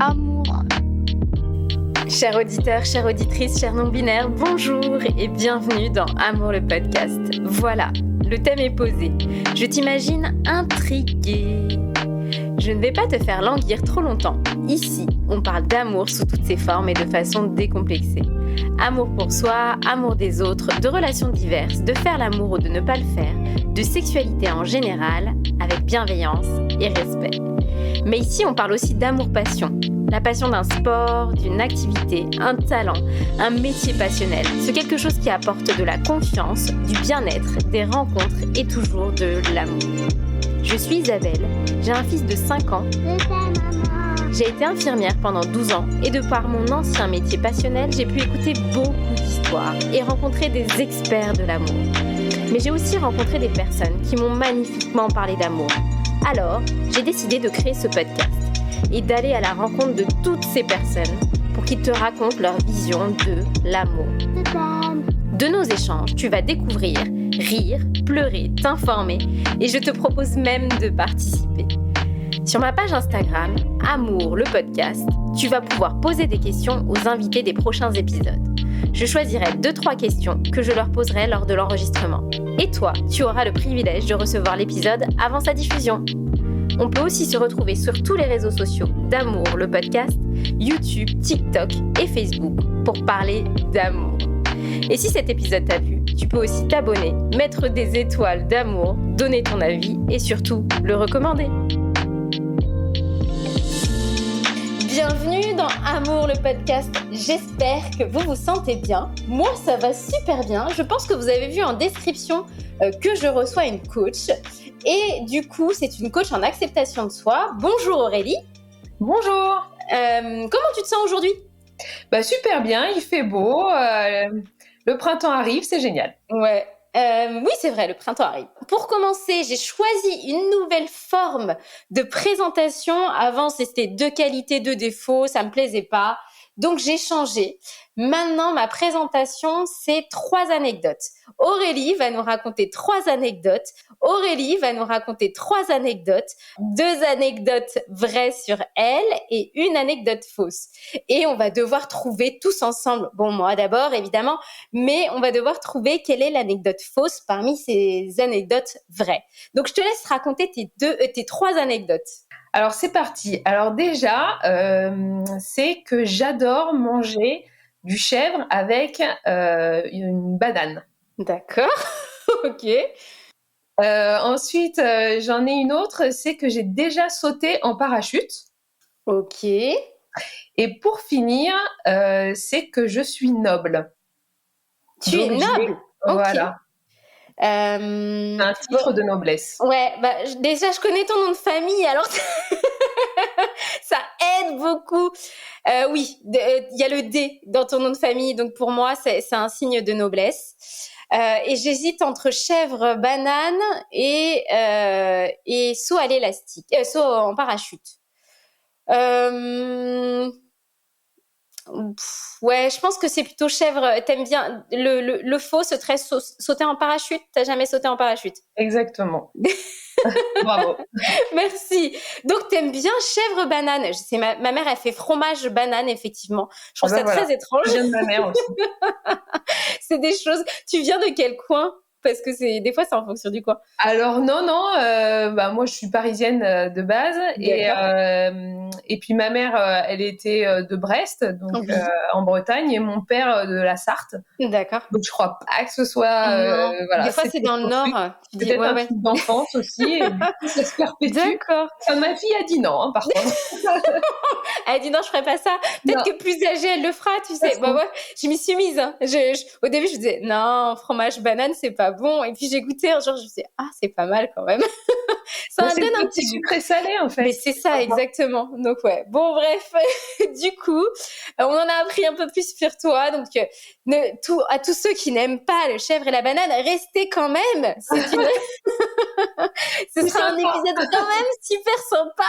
Amour. Chers auditeurs, chères auditrices, chers non-binaires, bonjour et bienvenue dans Amour le podcast. Voilà, le thème est posé. Je t'imagine intriguée. Je ne vais pas te faire languir trop longtemps. Ici, on parle d'amour sous toutes ses formes et de façon décomplexée. Amour pour soi, amour des autres, de relations diverses, de faire l'amour ou de ne pas le faire, de sexualité en général, avec bienveillance et respect. Mais ici, on parle aussi d'amour-passion. La passion d'un sport, d'une activité, un talent, un métier passionnel. C'est quelque chose qui apporte de la confiance, du bien-être, des rencontres et toujours de l'amour. Je suis Isabelle, j'ai un fils de 5 ans. J'ai été infirmière pendant 12 ans et de par mon ancien métier passionnel, j'ai pu écouter beaucoup d'histoires et rencontrer des experts de l'amour. Mais j'ai aussi rencontré des personnes qui m'ont magnifiquement parlé d'amour. Alors, j'ai décidé de créer ce podcast et d'aller à la rencontre de toutes ces personnes pour qu'ils te racontent leur vision de l'amour. De nos échanges, tu vas découvrir, rire, pleurer, t'informer et je te propose même de participer. Sur ma page Instagram, Amour le podcast, tu vas pouvoir poser des questions aux invités des prochains épisodes. Je choisirai 2-3 questions que je leur poserai lors de l'enregistrement. Et toi, tu auras le privilège de recevoir l'épisode avant sa diffusion. On peut aussi se retrouver sur tous les réseaux sociaux d'Amour le podcast, YouTube, TikTok et Facebook pour parler d'amour. Et si cet épisode t'a plu, tu peux aussi t'abonner, mettre des étoiles d'amour, donner ton avis et surtout le recommander. Bienvenue dans Amour le podcast. J'espère que vous vous sentez bien. Moi, ça va super bien. Je pense que vous avez vu en description que je reçois une coach. Et du coup, c'est une coach en acceptation de soi. Bonjour Aurélie. Bonjour. Comment tu te sens aujourd'hui ? Super bien, il fait beau. Le printemps arrive, c'est génial. Ouais. Oui, c'est vrai, le printemps arrive. Pour commencer, j'ai choisi une nouvelle forme de présentation. Avant, c'était 2 qualités, 2 défauts, ça me plaisait pas. Donc, j'ai changé. Maintenant, ma présentation, c'est 3 anecdotes. Aurélie va nous raconter 3 anecdotes. Aurélie va nous raconter 3 anecdotes. 2 anecdotes vraies sur elle et 1 anecdote fausse. Et on va devoir trouver tous ensemble, bon, moi d'abord, évidemment, mais on va devoir trouver quelle est l'anecdote fausse parmi ces anecdotes vraies. Donc, je te laisse raconter tes 3 anecdotes. Alors, c'est parti. Alors déjà, c'est que j'adore manger du chèvre avec une banane. D'accord, ok. Ensuite, j'en ai une autre, c'est que j'ai déjà sauté en parachute. Ok. Et pour finir, c'est que je suis noble. Tu es noble ? Ok. Voilà. Un titre de noblesse. Ouais, déjà, je connais ton nom de famille, alors ça aide beaucoup. Oui, il y a le D dans ton nom de famille, donc pour moi, c'est un signe de noblesse. Et j'hésite entre chèvre, banane et saut à l'élastique, saut en parachute. Ouais, je pense que c'est plutôt chèvre. T'aimes bien le faux, ce trait sauter en parachute. T'as jamais sauté en parachute ? Exactement. Bravo. Merci. Donc, t'aimes bien chèvre banane. Ma mère, elle fait fromage banane, effectivement. Je trouve ça très étrange. Je viens de ma mère aussi. C'est des choses. Tu viens de quel coin ? Parce que des fois, c'est en fonction du coin. Alors non, moi je suis parisienne de base et puis ma mère, elle était de Brest, donc en Bretagne, et mon père de la Sarthe. D'accord. Donc je crois pas que ce soit. Des fois, c'est dans le Nord. Peut-être un truc d'enfance aussi, et du coup, ça se perpétue. D'accord. Ma fille a dit non, par contre. Elle a dit non, je ferai pas ça. Peut-être que plus âgée, elle le fera, tu sais. Ouais, je m'y suis mise. Hein. Au début, je disais non, fromage banane, c'est pas bon. Et puis j'ai goûté un jour, je me disais c'est pas mal quand même. Ça donne un petit sucré salé en fait. Mais c'est ça, exactement. Donc ouais. Bon bref, du coup, on en a appris un peu plus sur toi. Donc à tous ceux qui n'aiment pas le chèvre et la banane, restez quand même. Ce sera un épisode quand même super sympa.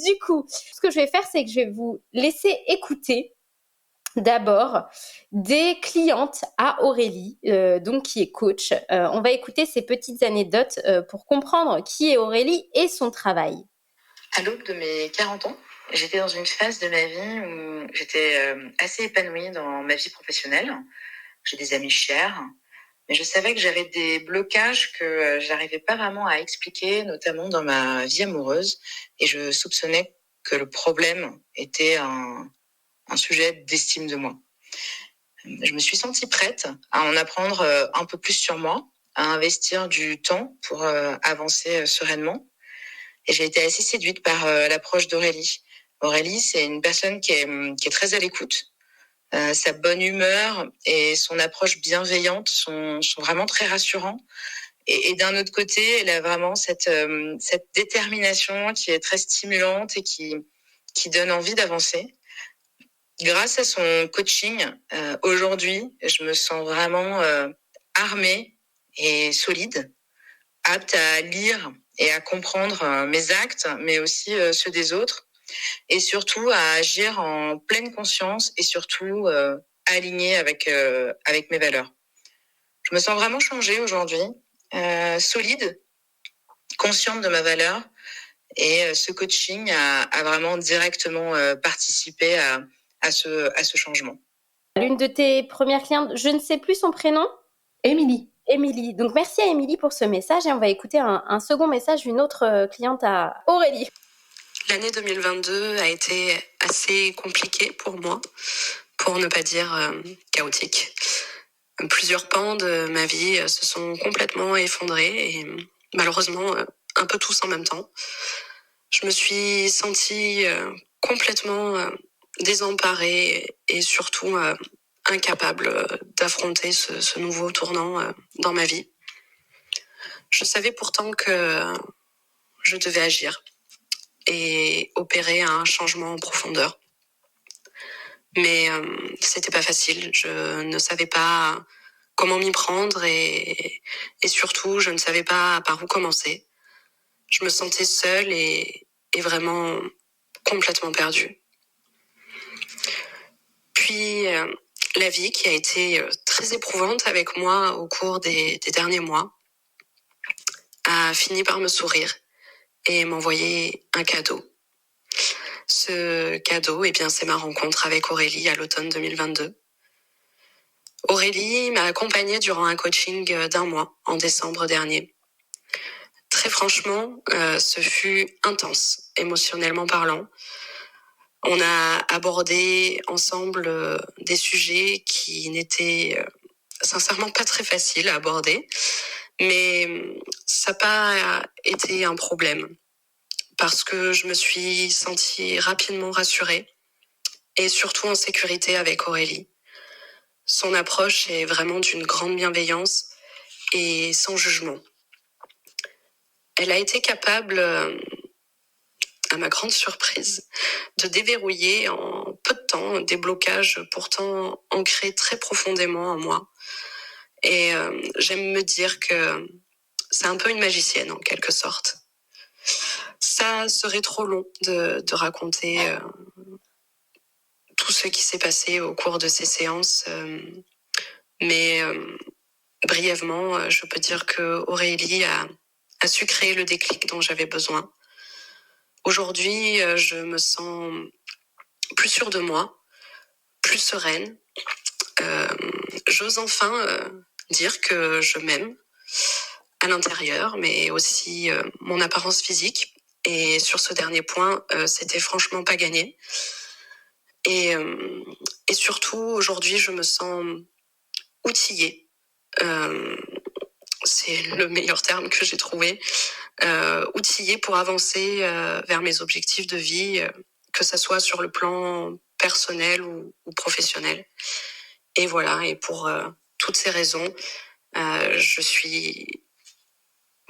Du coup, ce que je vais faire, c'est que je vais vous laisser écouter d'abord des clientes à Aurélie, donc qui est coach. On va écouter ces petites anecdotes pour comprendre qui est Aurélie et son travail. À l'aube de mes 40 ans, j'étais dans une phase de ma vie où j'étais assez épanouie dans ma vie professionnelle. J'ai des amis chers, mais je savais que j'avais des blocages que j'arrivais pas vraiment à expliquer, notamment dans ma vie amoureuse. Et je soupçonnais que le problème était un sujet d'estime de moi. Je me suis sentie prête à en apprendre un peu plus sur moi, à investir du temps pour avancer sereinement. Et j'ai été assez séduite par l'approche d'Aurélie. Aurélie, c'est une personne qui est très à l'écoute. Sa bonne humeur et son approche bienveillante sont vraiment très rassurants. Et d'un autre côté, elle a vraiment cette détermination qui est très stimulante et qui donne envie d'avancer. Grâce à son coaching, aujourd'hui, je me sens vraiment armée et solide, apte à lire et à comprendre mes actes, mais aussi ceux des autres, et surtout à agir en pleine conscience et surtout alignée avec mes valeurs. Je me sens vraiment changée aujourd'hui, solide, consciente de ma valeur, et ce coaching a vraiment directement participé à ce changement. L'une de tes premières clientes, je ne sais plus son prénom. Émilie. Émilie. Donc, merci à Émilie pour ce message et on va écouter un second message d'une autre cliente à Aurélie. L'année 2022 a été assez compliquée pour moi, pour ne pas dire chaotique. Plusieurs pans de ma vie se sont complètement effondrés et malheureusement un peu tous en même temps. Je me suis sentie complètement désemparée et surtout incapable d'affronter ce nouveau tournant dans ma vie. Je savais pourtant que je devais agir et opérer un changement en profondeur. Mais c'était pas facile. Je ne savais pas comment m'y prendre et surtout, je ne savais pas par où commencer. Je me sentais seule et vraiment complètement perdue. Puis, la vie qui a été très éprouvante avec moi au cours des derniers mois a fini par me sourire et m'envoyer un cadeau. Ce cadeau, eh bien, c'est ma rencontre avec Aurélie à l'automne 2022. Aurélie m'a accompagnée durant un coaching d'1 mois en décembre dernier. Très franchement, ce fut intense, émotionnellement parlant. On a abordé ensemble des sujets qui n'étaient sincèrement pas très faciles à aborder, mais ça n'a pas été un problème parce que je me suis sentie rapidement rassurée et surtout en sécurité avec Aurélie. Son approche est vraiment d'une grande bienveillance et sans jugement. Elle a été capable, à ma grande surprise, de déverrouiller en peu de temps des blocages pourtant ancrés très profondément en moi. Et j'aime me dire que c'est un peu une magicienne en quelque sorte. Ça serait trop long de raconter tout ce qui s'est passé au cours de ces séances, mais brièvement, je peux dire que Aurélie a su créer le déclic dont j'avais besoin. Aujourd'hui, je me sens plus sûre de moi, plus sereine. J'ose enfin dire que je m'aime à l'intérieur, mais aussi mon apparence physique. Et sur ce dernier point, c'était franchement pas gagné. Et surtout, aujourd'hui, je me sens outillée. C'est le meilleur terme que j'ai trouvé. Outillée pour avancer vers mes objectifs de vie, que ça soit sur le plan personnel ou professionnel. Et voilà, et pour toutes ces raisons, je suis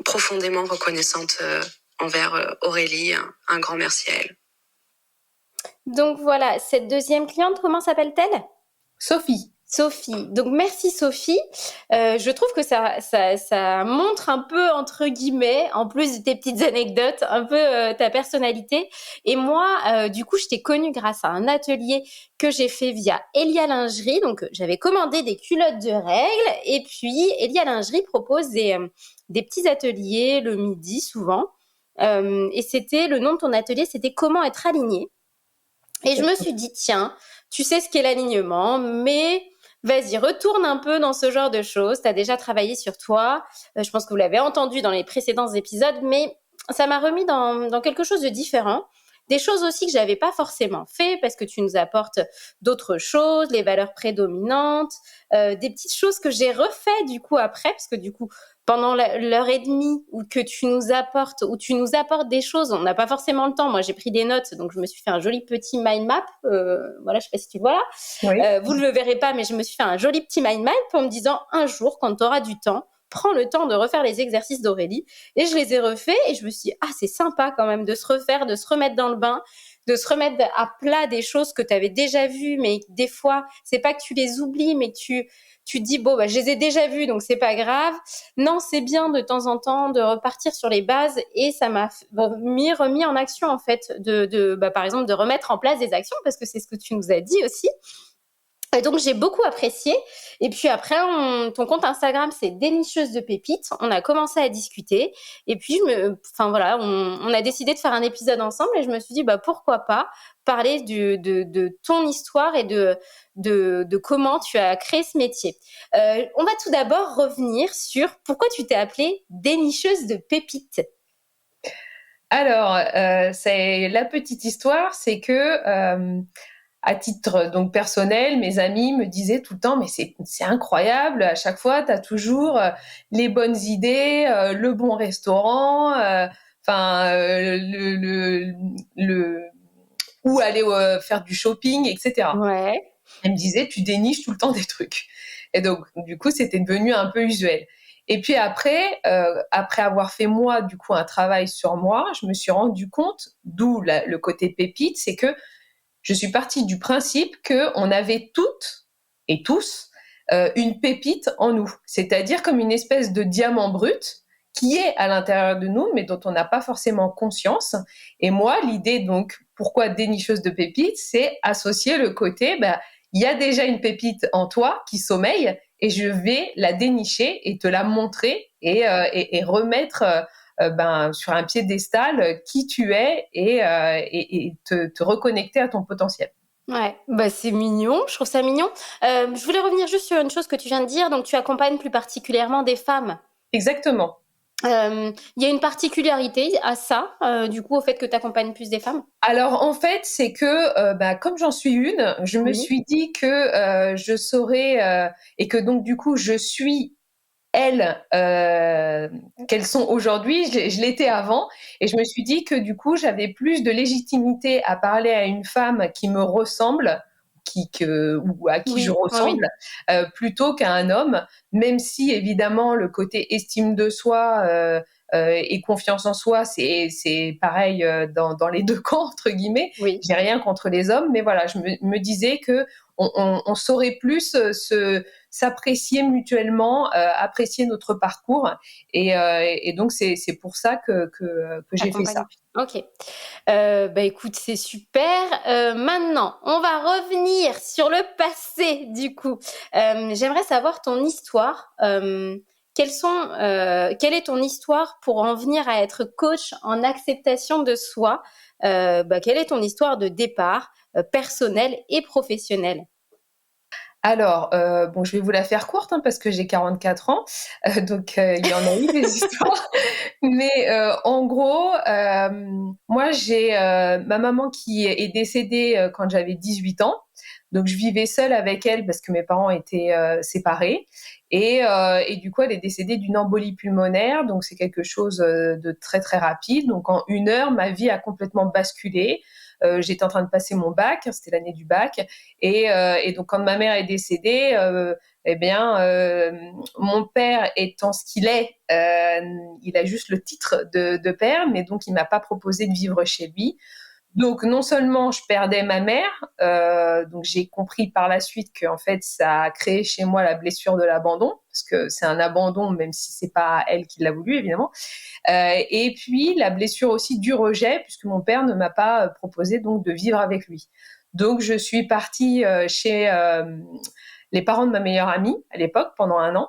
profondément reconnaissante envers Aurélie. Un grand merci à elle. Donc voilà, cette deuxième cliente, comment s'appelle-t-elle ? Sophie. Donc merci Sophie. Je trouve que ça montre un peu, entre guillemets, en plus de tes petites anecdotes, un peu ta personnalité. Et moi, du coup, je t'ai connue grâce à un atelier que j'ai fait via Elia Lingerie. Donc j'avais commandé des culottes de règles et puis Elia Lingerie propose des petits ateliers le midi souvent. et c'était le nom de ton atelier, c'était comment être aligné. Et je me suis dit, tiens, tu sais ce qu'est l'alignement, mais vas-y, retourne un peu dans ce genre de choses. Tu as déjà travaillé sur toi. Je pense que vous l'avez entendu dans les précédents épisodes, mais ça m'a remis dans quelque chose de différent. Des choses aussi que j'avais pas forcément fait parce que tu nous apportes d'autres choses, les valeurs prédominantes, des petites choses que j'ai refait du coup après, parce que du coup, pendant l'heure et demie où tu nous apportes des choses, on n'a pas forcément le temps. Moi, j'ai pris des notes, donc je me suis fait un joli petit mind map. Voilà, je sais pas si tu vois là. Oui. Vous ne le verrez pas, mais je me suis fait un joli petit mind map en me disant un jour, quand tu auras du temps, prends le temps de refaire les exercices d'Aurélie. Et je les ai refaits et je me suis dit, c'est sympa quand même de se refaire, de se remettre dans le bain, de se remettre à plat des choses que tu avais déjà vues, mais des fois, c'est pas que tu les oublies, mais que tu te dis, bon, je les ai déjà vues, donc c'est pas grave. Non, c'est bien de temps en temps de repartir sur les bases et ça m'a remis en action, en fait, par exemple, de remettre en place des actions parce que c'est ce que tu nous as dit aussi. Et donc, j'ai beaucoup apprécié. Et puis après, ton compte Instagram, c'est Dénicheuse de pépites. On a commencé à discuter. Et puis, on a décidé de faire un épisode ensemble. Et je me suis dit, pourquoi pas parler de ton histoire et de comment tu as créé ce métier. On va tout d'abord revenir sur pourquoi tu t'es appelée Dénicheuse de pépites. Alors, c'est la petite histoire, c'est que... à titre donc personnel, mes amis me disaient tout le temps, mais c'est incroyable, à chaque fois, tu as toujours les bonnes idées, le bon restaurant, où aller faire du shopping, etc. Ouais. Elle me disait, tu déniches tout le temps des trucs. Et donc, du coup, c'était devenu un peu usuel. Et puis après avoir fait moi, du coup, un travail sur moi, je me suis rendu compte, d'où le côté pépite, c'est que je suis partie du principe qu'on avait toutes et tous une pépite en nous, c'est-à-dire comme une espèce de diamant brut qui est à l'intérieur de nous, mais dont on n'a pas forcément conscience. Et moi, l'idée, donc, pourquoi dénicheuse de pépites, c'est associer le côté, il y a déjà une pépite en toi qui sommeille et je vais la dénicher et te la montrer et remettre... sur un piédestal qui tu es et te reconnecter à ton potentiel. Ouais, c'est mignon, je trouve ça mignon. Je voulais revenir juste sur une chose que tu viens de dire, donc tu accompagnes plus particulièrement des femmes. Exactement. Il y a une particularité à ça, du coup, au fait que tu accompagnes plus des femmes? Alors, en fait, c'est que, comme j'en suis une, je me suis dit que je saurais et que donc, du coup, je suis elles qu'elles sont aujourd'hui, je l'étais avant, et je me suis dit que du coup j'avais plus de légitimité à parler à une femme qui me ressemble, ou à qui je ressemble, plutôt qu'à un homme, même si évidemment le côté estime de soi et confiance en soi, c'est pareil dans les deux camps entre guillemets. Oui. J'ai rien contre les hommes, mais voilà, je me disais que on saurait plus s'apprécier mutuellement, apprécier notre parcours, et donc c'est pour ça que j'ai fait ça. Ok. Écoute, c'est super. Maintenant, on va revenir sur le passé, du coup. J'aimerais savoir ton histoire. Quelle est ton histoire pour en venir à être coach en acceptation de soi? Quelle est ton histoire de départ, personnelle et professionnelle? Alors, je vais vous la faire courte parce que j'ai 44 ans, donc il y en a eu des histoires. Mais en gros, moi j'ai ma maman qui est décédée quand j'avais 18 ans. Donc je vivais seule avec elle parce que mes parents étaient séparés. Et du coup, elle est décédée d'une embolie pulmonaire. Donc c'est quelque chose de très très rapide. Donc en 1 heure, ma vie a complètement basculé. J'étais en train de passer mon bac, c'était l'année du bac, et donc quand ma mère est décédée, mon père étant ce qu'il est, il a juste le titre de père, mais donc il m'a pas proposé de vivre chez lui. Donc non seulement je perdais ma mère, donc j'ai compris par la suite que en fait ça a créé chez moi la blessure de l'abandon, parce que c'est un abandon même si c'est pas elle qui l'a voulu évidemment, et puis la blessure aussi du rejet, puisque mon père ne m'a pas proposé donc de vivre avec lui. Donc je suis partie chez les parents de ma meilleure amie à l'époque pendant 1 an.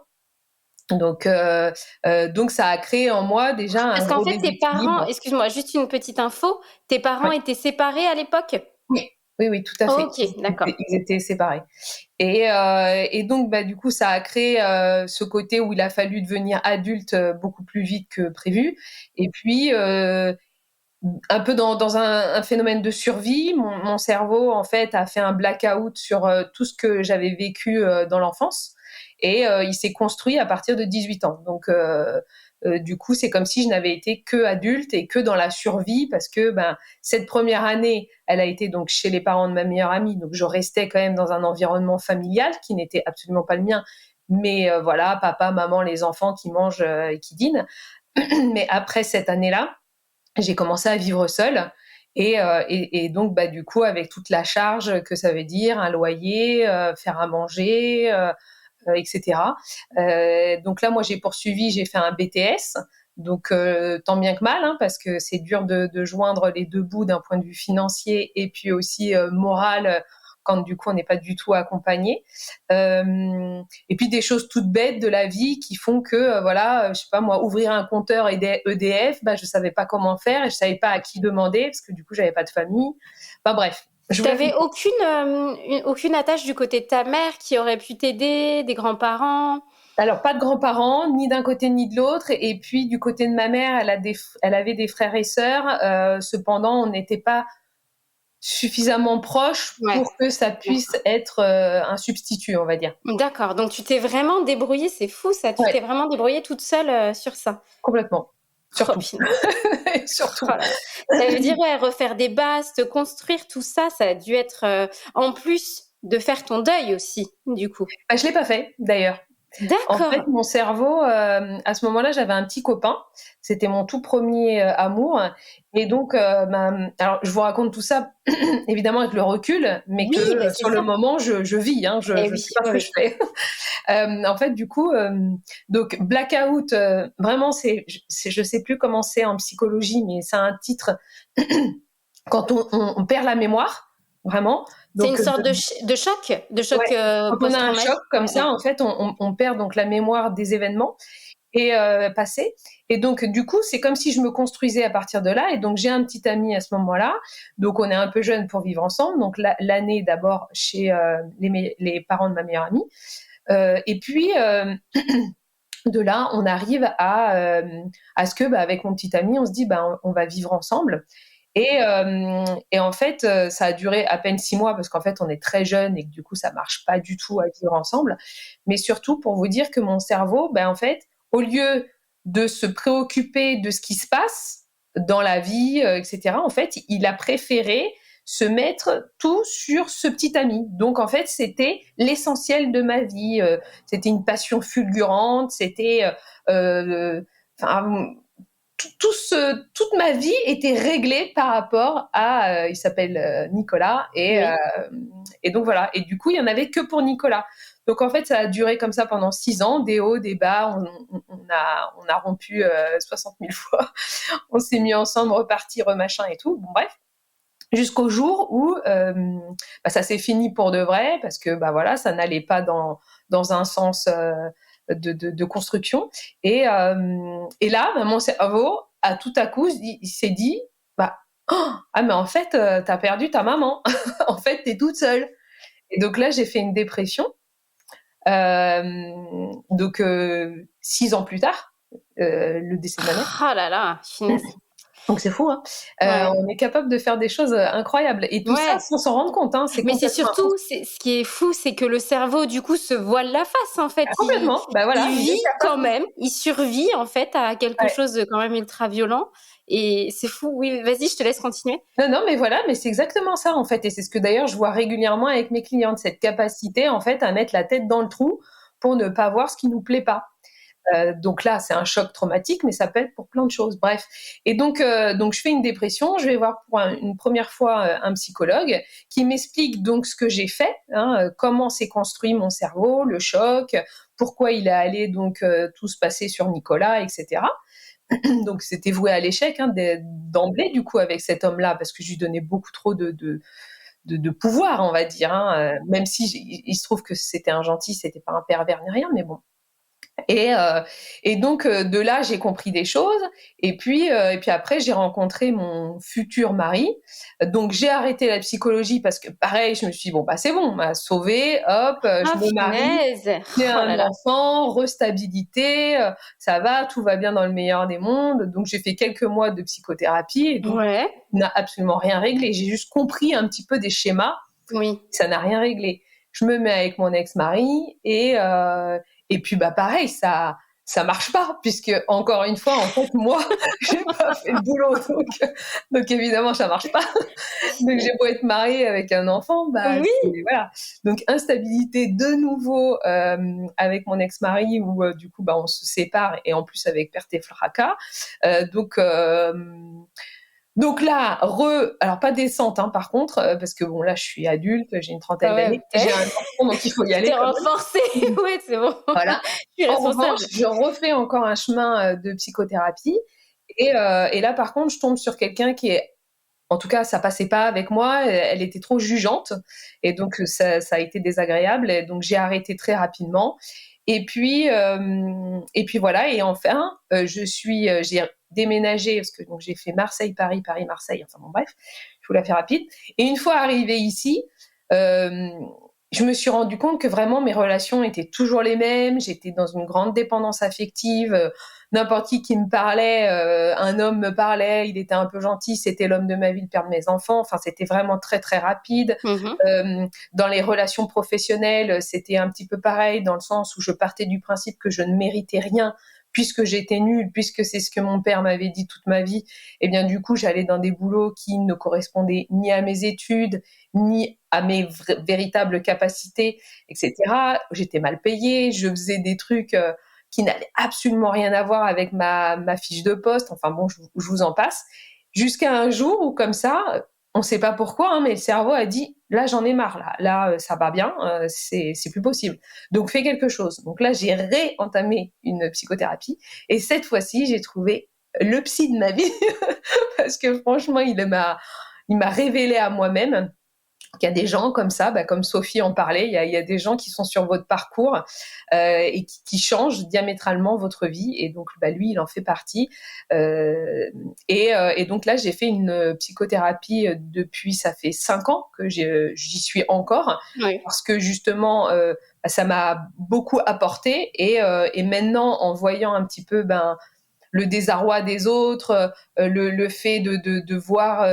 Donc ça a créé en moi déjà un Parce qu'en gros fait, tes parents, déséquilibre. excuse-moi, juste une petite info, tes parents Ouais. étaient séparés à l'époque? Oui, oui, oui, tout à fait. Ok, d'accord. Ils étaient séparés. Et donc, du coup, ça a créé ce côté où il a fallu devenir adulte beaucoup plus vite que prévu. Et puis, un peu dans un phénomène de survie, mon cerveau, en fait, a fait un blackout sur tout ce que j'avais vécu dans l'enfance. Et il s'est construit à partir de 18 ans. Donc, du coup, c'est comme si je n'avais été que adulte et que dans la survie, parce que cette première année, elle a été donc chez les parents de ma meilleure amie. Donc, je restais quand même dans un environnement familial qui n'était absolument pas le mien. Mais voilà, papa, maman, les enfants qui mangent et qui dînent. Mais après cette année-là, j'ai commencé à vivre seule. Et donc, du coup, avec toute la charge que ça veut dire, un loyer, faire à manger, etc. Donc là, moi, j'ai poursuivi, j'ai fait un BTS. Donc, tant bien que mal, hein, parce que c'est dur de joindre les deux bouts d'un point de vue financier et puis aussi moral quand du coup on n'est pas du tout accompagné. Et puis des choses toutes bêtes de la vie qui font que, je sais pas moi, ouvrir un compteur EDF, je savais pas comment faire et je savais pas à qui demander parce que du coup j'avais pas de famille. Enfin bref. Tu n'avais aucune attache du côté de ta mère qui aurait pu t'aider, des grands-parents? Alors, pas de grands-parents, ni d'un côté ni de l'autre. Et puis, du côté de ma mère, elle avait des frères et sœurs. Cependant, on n'était pas suffisamment proches Ouais. pour que ça puisse être un substitut, on va dire. D'accord, donc tu t'es vraiment débrouillée, c'est fou ça, tu Ouais, t'es vraiment débrouillée toute seule sur ça. complètement. Oh, Surtout. punaise. Surtout. Oh là là. Ça veut dire refaire des bases, te construire, tout ça, ça a dû être en plus de faire ton deuil aussi, du coup. Je l'ai pas fait, d'ailleurs. En fait, D'accord. mon cerveau, à ce moment-là, j'avais un petit copain. C'était mon tout premier amour. Et donc, alors je vous raconte tout ça évidemment avec le recul, mais Oui, que c'est sur le ça. moment, je vis, hein, je Eh oui, sais pas ce oui, que oui. je fais. En fait, du coup, donc blackout, vraiment, je sais plus comment c'est en psychologie, mais c'est un titre quand on perd la mémoire, vraiment. C'est une Donc, sorte de choc ouais, quand on a un post-traumatique. choc comme Ouais, ça, ouais. en fait, on perd donc la mémoire des événements et passés. Et donc, du coup, c'est comme si je me construisais à partir de là. Et donc, j'ai un petit ami à ce moment-là. Donc, on est un peu jeunes pour vivre ensemble. Donc, l'année d'abord chez les parents de ma meilleure amie. Et puis, de là, on arrive à ce que, avec mon petit ami, on se dit, on va vivre ensemble. Et en fait, ça a duré à peine 6 mois parce qu'en fait, on est très jeunes et que du coup, ça marche pas du tout à vivre ensemble. Mais surtout pour vous dire que mon cerveau, en fait, au lieu de se préoccuper de ce qui se passe dans la vie, etc., en fait, il a préféré se mettre tout sur ce petit ami. Donc, en fait, c'était l'essentiel de ma vie. C'était une passion fulgurante. C'était, enfin, toute ma vie était réglée par rapport à, il s'appelle Nicolas, Oui. et donc voilà. Et du coup, il y en avait que pour Nicolas. Donc en fait, ça a duré comme ça pendant 6 ans, des hauts, des bas. On a rompu 60 000 fois. On s'est mis ensemble, reparti, remachin et tout. Bon bref. Jusqu'au jour où ça s'est fini pour de vrai parce que voilà, ça n'allait pas dans un sens de construction. Et là, mon cerveau a tout à coup, il s'est dit, mais en fait, t'as perdu ta maman. En fait, t'es toute seule. Et donc là, j'ai fait une dépression. Donc 6 ans plus tard, le décès de ma mère. Oh là là, finesse. Donc c'est fou, hein. Ouais. On est capable de faire des choses incroyables. Et tout ça Ouais. sans s'en rendre compte, hein. C'est Mais c'est complètement surtout, ce qui est fou, c'est que le cerveau, du coup, se voile la face, en fait. complètement. Voilà, Il il est vit quand capable. même, il survit, en fait, à quelque Ouais. chose de quand même ultra violent. Et c'est fou. Oui, vas-y, je te laisse continuer. Non, mais voilà, mais c'est exactement ça, en fait. Et c'est ce que d'ailleurs je vois régulièrement avec mes clientes, cette capacité, en fait, à mettre la tête dans le trou pour ne pas voir ce qui nous plaît pas. Donc là, c'est un choc traumatique, mais ça peut être pour plein de choses. Bref. Et donc je fais une dépression. Je vais voir pour une première fois un psychologue qui m'explique donc ce que j'ai fait, hein, comment s'est construit mon cerveau, le choc, pourquoi il est allé donc tout se passer sur Nicolas, etc. Donc c'était voué à l'échec, hein, d'emblée du coup avec cet homme-là parce que je lui donnais beaucoup trop de pouvoir, on va dire, hein, même si il se trouve que c'était un gentil, c'était pas un pervers ni rien, mais bon. Et donc de là, j'ai compris des choses. Et puis après, j'ai rencontré mon futur mari. Donc j'ai arrêté la psychologie parce que pareil, je me suis dit, bon, bah c'est bon, on m'a sauvée, hop, je me marie, Punaise! j'ai Oh un là là. enfant, restabilité, ça va, tout va bien dans le meilleur des mondes. Donc j'ai fait quelques mois de psychothérapie et donc Ouais. ça n'a absolument rien réglé. J'ai juste compris un petit peu des schémas, Oui. ça n'a rien réglé. Je me mets avec mon ex-mari et puis bah pareil, ça marche pas puisque encore une fois, en fait, moi, j'ai pas fait le boulot, donc évidemment ça marche pas. Donc j'ai beau être mariée avec un enfant, bah Oui. voilà. Donc instabilité de nouveau avec mon ex-mari où du coup bah on se sépare et en plus avec perte et fracas. Euh, donc euh, donc là, alors pas descente par contre, parce que bon là je suis adulte, j'ai une trentaine Ah ouais, d'années, j'ai un enfant donc il faut y tu aller t'es quand même. renforcée. Ouais, c'est bon. Voilà. Je suis En revanche, responsable. je refais encore un chemin de psychothérapie et là par contre je tombe sur quelqu'un qui est, en tout cas ça passait pas avec moi, elle était trop jugeante et donc ça a été désagréable et donc j'ai arrêté très rapidement. Et puis voilà, et enfin, j'ai déménagé parce que donc j'ai fait Marseille, Paris, Paris, Marseille. Enfin bon, bref, je vous la fais rapide. Et une fois arrivée ici, euh, je me suis rendu compte que vraiment mes relations étaient toujours les mêmes. J'étais dans une grande dépendance affective. N'importe qui me parlait, un homme me parlait, il était un peu gentil, c'était l'homme de ma vie, le père de mes enfants. Enfin, c'était vraiment très très rapide. Mhm. Dans les relations professionnelles, c'était un petit peu pareil, dans le sens où je partais du principe que je ne méritais rien, puisque j'étais nulle, puisque c'est ce que mon père m'avait dit toute ma vie. Et bien du coup, j'allais dans des boulots qui ne correspondaient ni à mes études, ni à mes véritables capacités, etc. J'étais mal payée, je faisais des trucs qui n'avaient absolument rien à voir avec ma fiche de poste. Enfin bon, je vous en passe. Jusqu'à un jour où, comme ça, on ne sait pas pourquoi, mais le cerveau a dit là j'en ai marre, là ça va bien, c'est plus possible. Donc fais quelque chose. Donc là j'ai réentamé une psychothérapie et cette fois-ci j'ai trouvé le psy de ma vie parce que franchement il m'a révélé à moi-même qu'il y a des gens comme ça, comme Sophie en parlait, il y a des gens qui sont sur votre parcours et qui changent diamétralement votre vie. Et donc, lui, il en fait partie. Et donc là, j'ai fait une psychothérapie depuis, ça fait 5 ans que j'y suis encore, Oui. parce que justement, ça m'a beaucoup apporté. Et maintenant, en voyant un petit peu le désarroi des autres, le fait de voir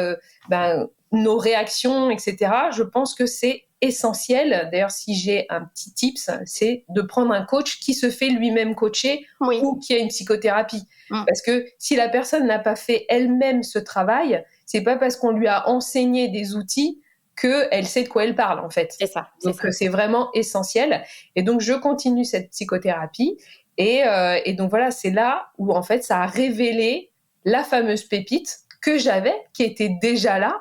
nos réactions, etc. Je pense que c'est essentiel. D'ailleurs, si j'ai un petit tips, c'est de prendre un coach qui se fait lui-même coacher Oui. ou qui a une psychothérapie. Mm. Parce que si la personne n'a pas fait elle-même ce travail, c'est pas parce qu'on lui a enseigné des outils qu'elle sait de quoi elle parle, en fait. C'est ça. Donc, c'est vraiment essentiel. Et donc, je continue cette psychothérapie. Et donc, voilà, c'est là où, en fait, ça a révélé la fameuse pépite que j'avais, qui était déjà là.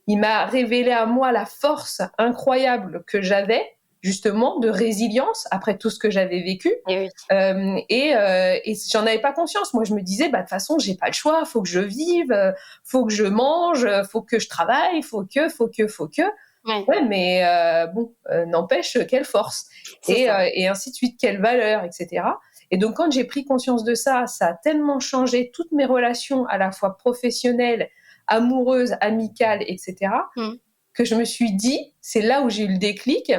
Il m'a révélé à moi la force incroyable que j'avais, justement, de résilience après tout ce que j'avais vécu. Et oui. Et j'en avais pas conscience. Moi, je me disais, de toute façon, j'ai pas le choix, faut que je vive, faut que je mange, faut que je travaille, faut que. Ouais. Mais n'empêche, quelle force. Et ainsi de suite, quelle valeur, etc. Et donc, quand j'ai pris conscience de ça, ça a tellement changé toutes mes relations, à la fois professionnelles, amoureuses, amicales, etc., que je me suis dit, c'est là où j'ai eu le déclic,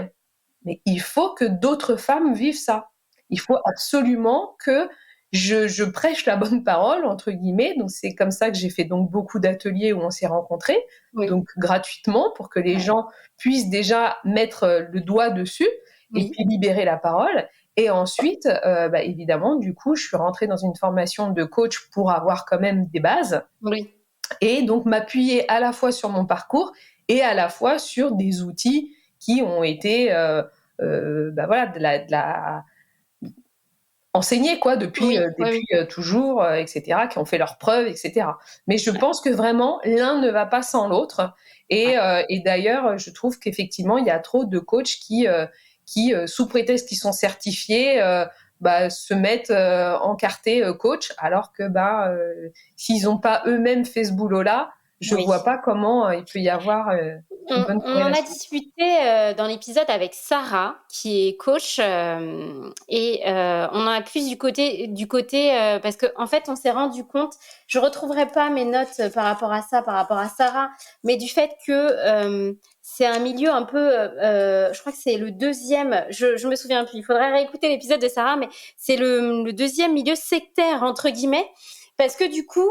mais il faut que d'autres femmes vivent ça. Il faut absolument que je prêche la bonne parole, entre guillemets. Donc, c'est comme ça que j'ai fait donc beaucoup d'ateliers où on s'est rencontrés, donc gratuitement, pour que les gens puissent déjà mettre le doigt dessus et puis libérer la parole. Et ensuite, évidemment, du coup, je suis rentrée dans une formation de coach pour avoir quand même des bases. Oui. Et donc, m'appuyer à la fois sur mon parcours et à la fois sur des outils qui ont été de la enseignés depuis toujours, etc., qui ont fait leurs preuves, etc. Mais je pense que vraiment, l'un ne va pas sans l'autre. Et d'ailleurs, je trouve qu'effectivement, il y a trop de coachs qui sous prétexte qu'ils sont certifiés, se mettent encartés coach, alors que s'ils n'ont pas eux-mêmes fait ce boulot-là, je vois pas comment il peut y avoir une bonne On en a corrélation. discuté dans l'épisode avec Sarah, qui est coach, et on en a plus du côté parce que en fait, on s'est rendu compte, je retrouverai pas mes notes par rapport à ça, par rapport à Sarah, mais du fait que c'est un milieu un peu, je crois que c'est le deuxième, je me souviens plus, il faudrait réécouter l'épisode de Sarah, mais c'est le deuxième milieu sectaire entre guillemets, parce que du coup,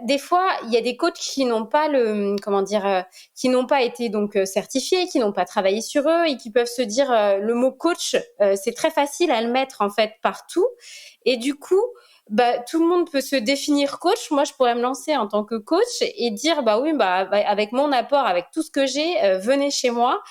des fois, il y a des coachs qui n'ont pas qui n'ont pas été donc certifiés, qui n'ont pas travaillé sur eux et qui peuvent se dire le mot coach, c'est très facile à le mettre en fait partout. Et du coup, tout le monde peut se définir coach. Moi, je pourrais me lancer en tant que coach et dire oui, avec mon apport, avec tout ce que j'ai, venez chez moi.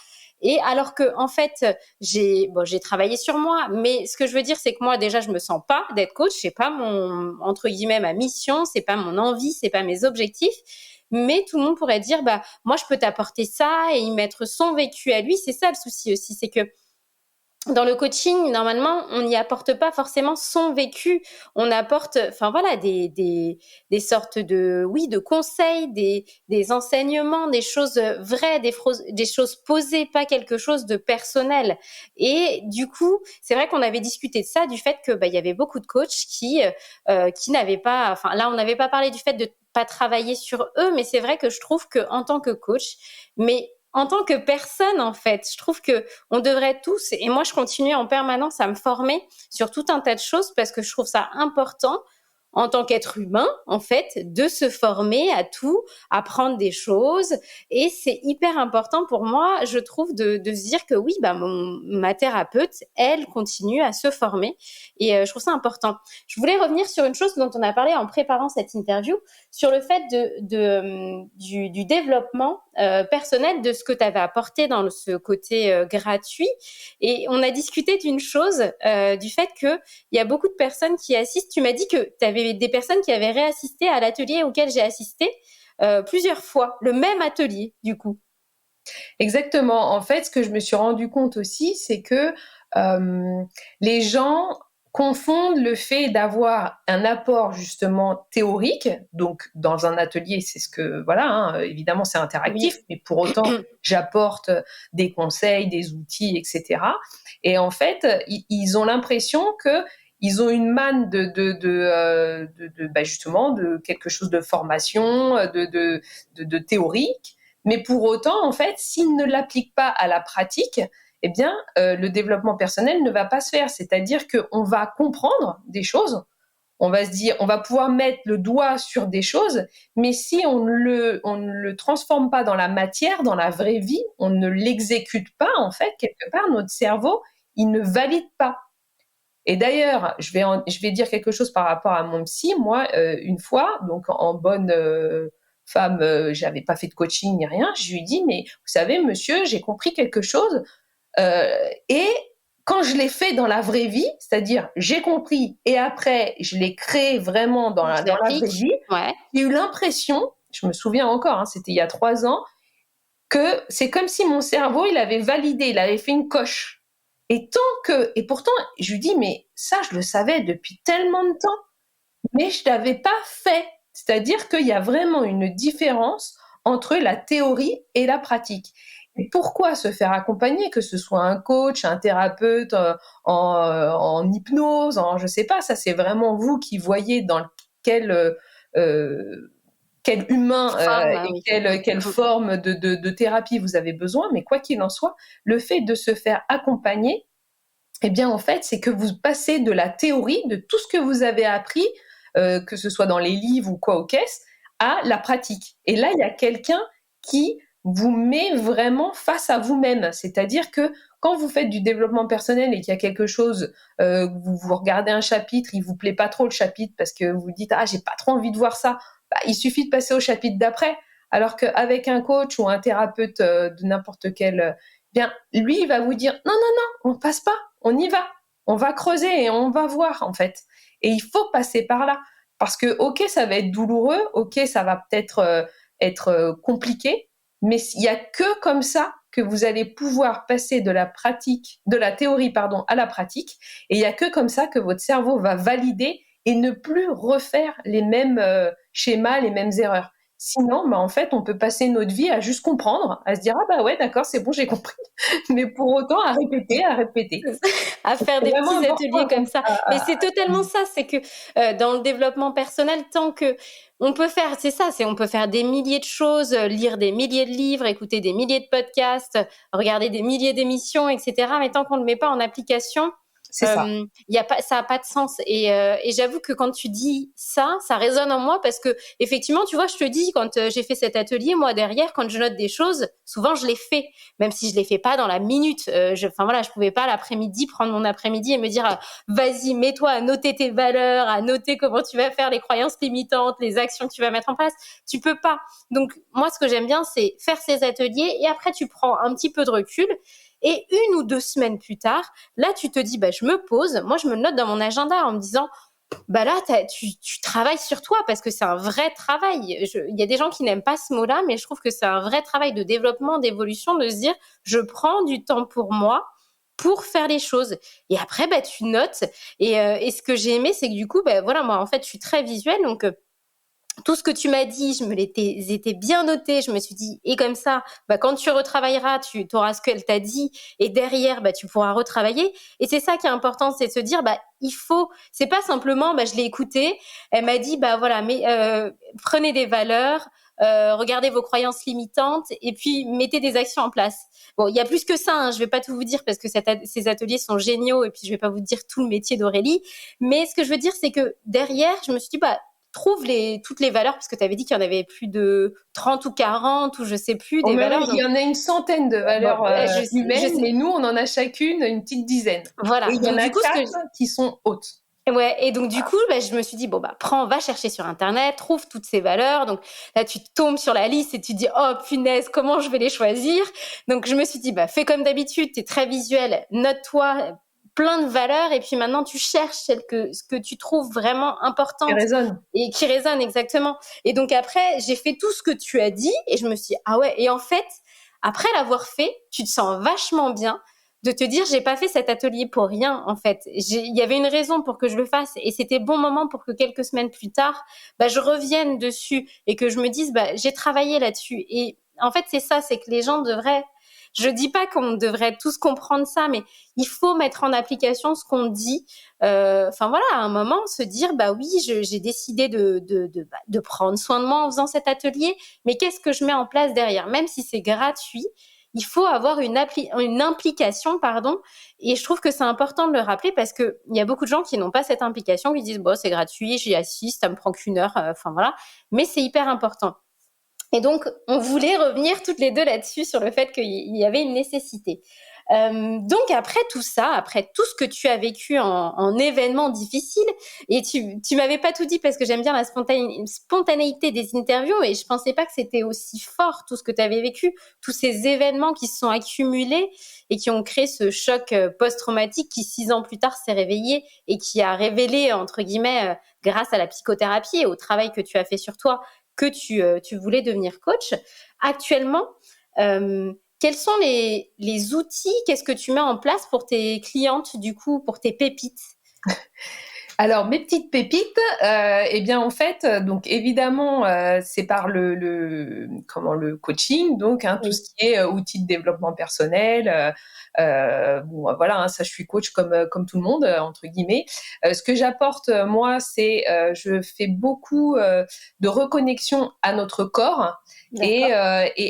Et alors que en fait, j'ai travaillé sur moi, mais ce que je veux dire, c'est que moi déjà, je me sens pas d'être coach. C'est pas mon entre guillemets ma mission, c'est pas mon envie, c'est pas mes objectifs. Mais tout le monde pourrait dire moi, je peux t'apporter ça et y mettre son vécu à lui. C'est ça le souci aussi, c'est que dans le coaching, normalement, on n'y apporte pas forcément son vécu. On apporte, des sortes de conseils, des enseignements, des choses vraies, des choses posées, pas quelque chose de personnel. Et du coup, c'est vrai qu'on avait discuté de ça, du fait que, il y avait beaucoup de coachs qui n'avaient pas, là, on n'avait pas parlé du fait de pas travailler sur eux, mais c'est vrai que je trouve que en tant que coach, mais en tant que personne, en fait, je trouve que on devrait tous, et moi, je continue en permanence à me former sur tout un tas de choses parce que je trouve ça important en tant qu'être humain, en fait, de se former à tout, apprendre des choses. Et c'est hyper important pour moi, je trouve, de se dire que oui, ma thérapeute, elle continue à se former. Et je trouve ça important. Je voulais revenir sur une chose dont on a parlé en préparant cette interview, sur le fait du développement personnel, de ce que tu avais apporté dans ce côté gratuit. Et on a discuté d'une chose, du fait qu'il y a beaucoup de personnes qui assistent. Tu m'as dit que tu avais des personnes qui avaient réassisté à l'atelier auquel j'ai assisté plusieurs fois, le même atelier, du coup. Exactement. En fait, ce que je me suis rendu compte aussi, c'est que les gens confondent le fait d'avoir un apport justement théorique. Donc, dans un atelier, c'est ce que, évidemment, c'est interactif, Oui. mais pour autant, j'apporte des conseils, des outils, etc. Et en fait, ils ont l'impression que ils ont une manne justement de quelque chose de formation, de théorique. Mais pour autant, en fait, s'ils ne l'appliquent pas à la pratique, eh bien, le développement personnel ne va pas se faire. C'est-à-dire qu'on va comprendre des choses, on va se dire, on va pouvoir mettre le doigt sur des choses, mais si on ne le transforme pas dans la matière, dans la vraie vie, on ne l'exécute pas, en fait, quelque part, notre cerveau, il ne valide pas. Et d'ailleurs, je vais dire quelque chose par rapport à mon psy. Moi, une fois, donc en bonne femme, j'avais pas fait de coaching ni rien. Je lui dis, mais vous savez, monsieur, j'ai compris quelque chose. Et quand je l'ai fait dans la vraie vie, c'est-à-dire j'ai compris et après je l'ai créé vraiment dans la vraie vie, ouais. j'ai eu l'impression, je me souviens encore, c'était il y a 3 ans, que c'est comme si mon cerveau, il avait validé, il avait fait une coche. Et pourtant, je lui dis, mais ça, je le savais depuis tellement de temps, mais je l'avais pas fait. C'est-à-dire qu'il y a vraiment une différence entre la théorie et la pratique. Et pourquoi se faire accompagner, que ce soit un coach, un thérapeute en hypnose, je sais pas, ça c'est vraiment vous qui voyez dans quel humain et quelle forme de thérapie vous avez besoin, mais quoi qu'il en soit, le fait de se faire accompagner, eh bien en fait, c'est que vous passez de la théorie, de tout ce que vous avez appris, que ce soit dans les livres ou quoi aux caisses, à la pratique. Et là, il y a quelqu'un qui vous met vraiment face à vous-même. C'est-à-dire que quand vous faites du développement personnel et qu'il y a quelque chose, vous regardez un chapitre, il vous plaît pas trop le chapitre parce que vous dites « Ah, j'ai pas trop envie de voir ça », il suffit de passer au chapitre d'après. Alors qu'avec un coach ou un thérapeute de n'importe quel, bien, lui, il va vous dire « Non, non, non, on passe pas, on y va. On va creuser et on va voir, en fait. » Et il faut passer par là. Parce que, ok, ça va être douloureux, ok, ça va peut-être être compliqué, mais il n'y a que comme ça que vous allez pouvoir passer de la théorie, à la pratique. Et il n'y a que comme ça que votre cerveau va valider et ne plus refaire les mêmes schémas, les mêmes erreurs. Sinon, en fait, on peut passer notre vie à juste comprendre, à se dire ah bah ouais, d'accord, c'est bon, j'ai compris. Mais pour autant, à répéter, à répéter. À faire C'est des vraiment petits important ateliers comme ça. Mais c'est totalement ça, c'est que dans le développement personnel, tant que on peut faire, c'est ça, c'est on peut faire des milliers de choses, lire des milliers de livres, écouter des milliers de podcasts, regarder des milliers d'émissions, etc. Mais tant qu'on ne le met pas en application, C'est ça. y a pas, ça a pas de sens. Et j'avoue que quand tu dis ça, ça résonne en moi parce que effectivement, tu vois, je te dis quand j'ai fait cet atelier, moi derrière, quand je note des choses, souvent je les fais, même si je les fais pas dans la minute. Enfin voilà, je pouvais pas l'après-midi prendre mon après-midi et me dire vas-y, mets-toi à noter tes valeurs, à noter comment tu vas faire les croyances limitantes, les actions que tu vas mettre en place. Tu peux pas. Donc moi, ce que j'aime bien, c'est faire ces ateliers et après tu prends un petit peu de recul. Et 1 ou 2 semaines plus tard, là, tu te dis, je me pose. Moi, je me note dans mon agenda en me disant, là, tu travailles sur toi parce que c'est un vrai travail. Il y a des gens qui n'aiment pas ce mot-là, mais je trouve que c'est un vrai travail de développement, d'évolution, de se dire, je prends du temps pour moi pour faire les choses. Et après, tu notes. Et ce que j'ai aimé, c'est que du coup, voilà, moi, en fait, je suis très visuelle, donc tout ce que tu m'as dit, je me l'étais bien noté. Je me suis dit, et comme ça, quand tu retravailleras, tu auras ce qu'elle t'a dit, et derrière, tu pourras retravailler. Et c'est ça qui est important, c'est de se dire, il faut. C'est pas simplement, je l'ai écouté. Elle m'a dit, voilà, mais prenez des valeurs, regardez vos croyances limitantes, et puis mettez des actions en place. Bon, il y a plus que ça. Je vais pas tout vous dire parce que ces ateliers sont géniaux, et puis je vais pas vous dire tout le métier d'Aurélie. Mais ce que je veux dire, c'est que derrière, je me suis dit, trouve toutes les valeurs, parce que tu avais dit qu'il y en avait plus de 30 ou 40 ou je sais plus des valeurs. Il y en a une centaine de valeurs humaines, mais nous, on en a chacune une petite dizaine. Voilà. Et il y en a 4 qui sont hautes. Ouais, et donc du coup, je me suis dit, va chercher sur Internet, trouve toutes ces valeurs. Donc là, tu tombes sur la liste et tu te dis, oh punaise, comment je vais les choisir? Donc je me suis dit, fais comme d'habitude, tu es très visuel, note-toi plein de valeurs et puis maintenant tu cherches ce que tu trouves vraiment important et qui résonne exactement. Et donc après, j'ai fait tout ce que tu as dit et je me suis dit, ah ouais, et en fait, après l'avoir fait, tu te sens vachement bien de te dire, j'ai pas fait cet atelier pour rien, en fait. Il y avait une raison pour que je le fasse et c'était bon moment pour que quelques semaines plus tard, je revienne dessus et que je me dise, j'ai travaillé là-dessus. Et en fait, c'est ça, c'est que les gens devraient, je dis pas qu'on devrait tous comprendre ça, mais il faut mettre en application ce qu'on dit. Enfin voilà, à un moment, se dire, oui, j'ai décidé de prendre soin de moi en faisant cet atelier, mais qu'est-ce que je mets en place derrière? Même si c'est gratuit, il faut avoir une implication, et je trouve que c'est important de le rappeler parce que il y a beaucoup de gens qui n'ont pas cette implication, qui disent c'est gratuit, j'y assiste, ça me prend qu'1 heure, enfin voilà, mais c'est hyper important. Et donc, on voulait revenir toutes les deux là-dessus sur le fait qu'il y avait une nécessité. Donc après tout ça, après tout ce que tu as vécu en événements difficiles, et tu m'avais pas tout dit parce que j'aime bien la spontanéité des interviews et je pensais pas que c'était aussi fort tout ce que tu avais vécu, tous ces événements qui se sont accumulés et qui ont créé ce choc post-traumatique qui 6 ans plus tard s'est réveillé et qui a révélé, entre guillemets, grâce à la psychothérapie et au travail que tu as fait sur toi, que tu voulais devenir coach. Actuellement, quels sont les outils? Qu'est-ce que tu mets en place pour tes clientes, du coup, pour tes pépites? Alors, mes petites pépites, en fait, donc évidemment, c'est par le coaching, donc Oui. tout ce qui est outils de développement personnel. Voilà, ça, je suis coach comme tout le monde, entre guillemets. Ce que j'apporte, moi, c'est je fais beaucoup de reconnexion à notre corps et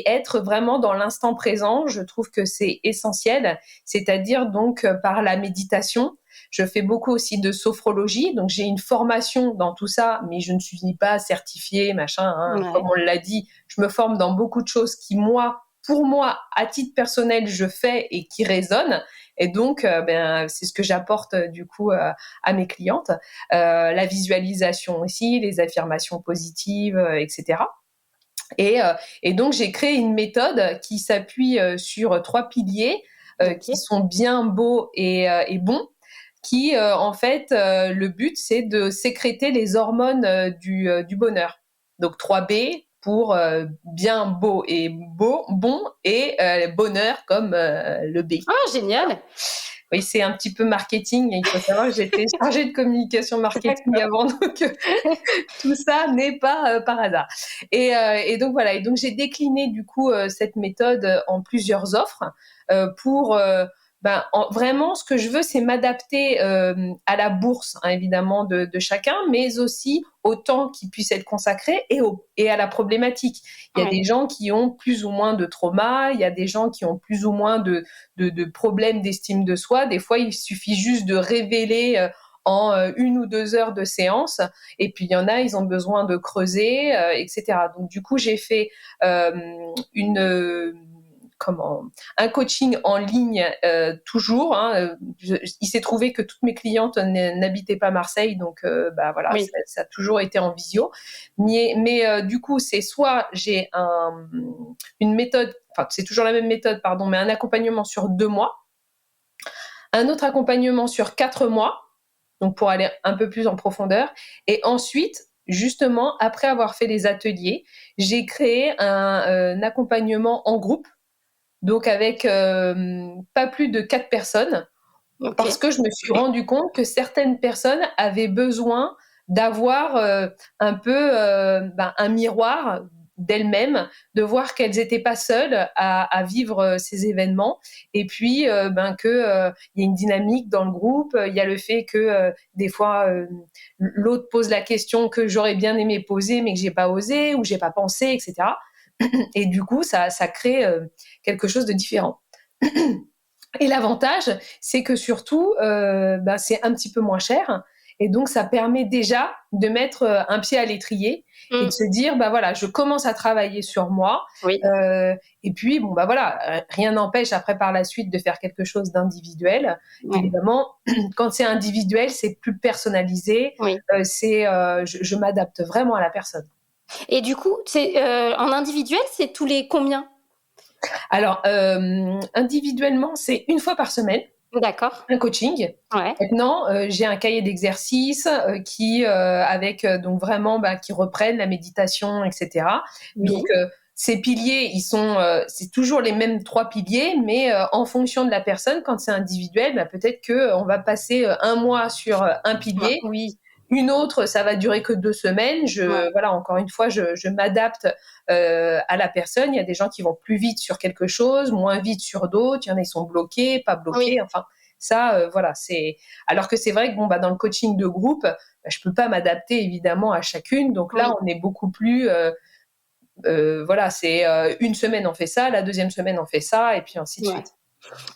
être vraiment dans l'instant présent. Je trouve que c'est essentiel, c'est-à-dire donc par la méditation. Je fais beaucoup aussi de sophrologie, donc j'ai une formation dans tout ça, mais je ne suis pas certifiée, comme on l'a dit. Je me forme dans beaucoup de choses qui, pour moi, à titre personnel, je fais et qui résonnent. Et donc, c'est ce que j'apporte du coup à mes clientes. La visualisation aussi, les affirmations positives, etc. Et donc, j'ai créé une méthode qui s'appuie sur 3 piliers qui sont bien beaux et bons. Qui, en fait, le but, c'est de sécréter les hormones du bonheur. Donc, 3B pour bien, beau et bon, et bonheur comme le B. Ah, génial! Oui, c'est un petit peu marketing. Il faut savoir que j'étais chargée de communication marketing avant, donc tout ça n'est pas par hasard. Et donc voilà. Et donc j'ai décliné du coup cette méthode en plusieurs offres pour vraiment, ce que je veux, c'est m'adapter à la bourse, hein, évidemment, de chacun, mais aussi au temps qui puisse être consacré et à la problématique. Il y a des gens qui ont plus ou moins de trauma, il y a des gens qui ont plus ou moins de problèmes d'estime de soi. Des fois, il suffit juste de révéler en 1 ou 2 heures de séance. Et puis, il y en a, ils ont besoin de creuser, etc. Donc, du coup, j'ai fait un coaching en ligne toujours. Il s'est trouvé que toutes mes clientes n'habitaient pas Marseille, donc voilà, Oui. ça a toujours été en visio. Mais du coup, c'est soit j'ai une méthode, enfin c'est toujours la même méthode, pardon, mais un accompagnement sur 2 mois, un autre accompagnement sur 4 mois, donc pour aller un peu plus en profondeur, et ensuite, justement, après avoir fait les ateliers, j'ai créé un accompagnement en groupe, donc avec pas plus de 4 personnes, Ok. parce que je me suis rendu compte que certaines personnes avaient besoin d'avoir un peu un miroir d'elles-mêmes, de voir qu'elles n'étaient pas seules à vivre ces événements, et puis que y a une dynamique dans le groupe. Il y a le fait que des fois l'autre pose la question que j'aurais bien aimé poser mais que j'ai pas osé ou j'ai pas pensé, etc. Et du coup, ça crée quelque chose de différent. Et l'avantage, c'est que surtout, c'est un petit peu moins cher. Et donc, ça permet déjà de mettre un pied à l'étrier et de se dire, voilà, je commence à travailler sur moi. Oui. Et puis, rien n'empêche après par la suite de faire quelque chose d'individuel. Ouais. Évidemment, quand c'est individuel, c'est plus personnalisé. Oui. Je m'adapte vraiment à la personne. Et du coup, en individuel, c'est tous les combien ? Alors, individuellement, c'est 1 fois par semaine. D'accord. Un coaching. Ouais. Maintenant, j'ai un cahier d'exercices qui, avec donc vraiment, qui reprennent la méditation, etc. Oui. Donc, ces piliers, c'est toujours les mêmes 3 piliers, mais en fonction de la personne, quand c'est individuel, peut-être que on va passer 1 mois sur un pilier. Oui. Une autre, ça va durer que 2 semaines. Voilà, encore une fois, je m'adapte à la personne. Il y a des gens qui vont plus vite sur quelque chose, moins vite sur d'autres. Il y en a, ils sont bloqués, pas bloqués. Oui. Enfin, ça, c'est. Alors que c'est vrai que dans le coaching de groupe, je peux pas m'adapter évidemment à chacune. Donc là, on est beaucoup plus. C'est 1 semaine on fait ça, la 2e semaine on fait ça, et puis ainsi de suite.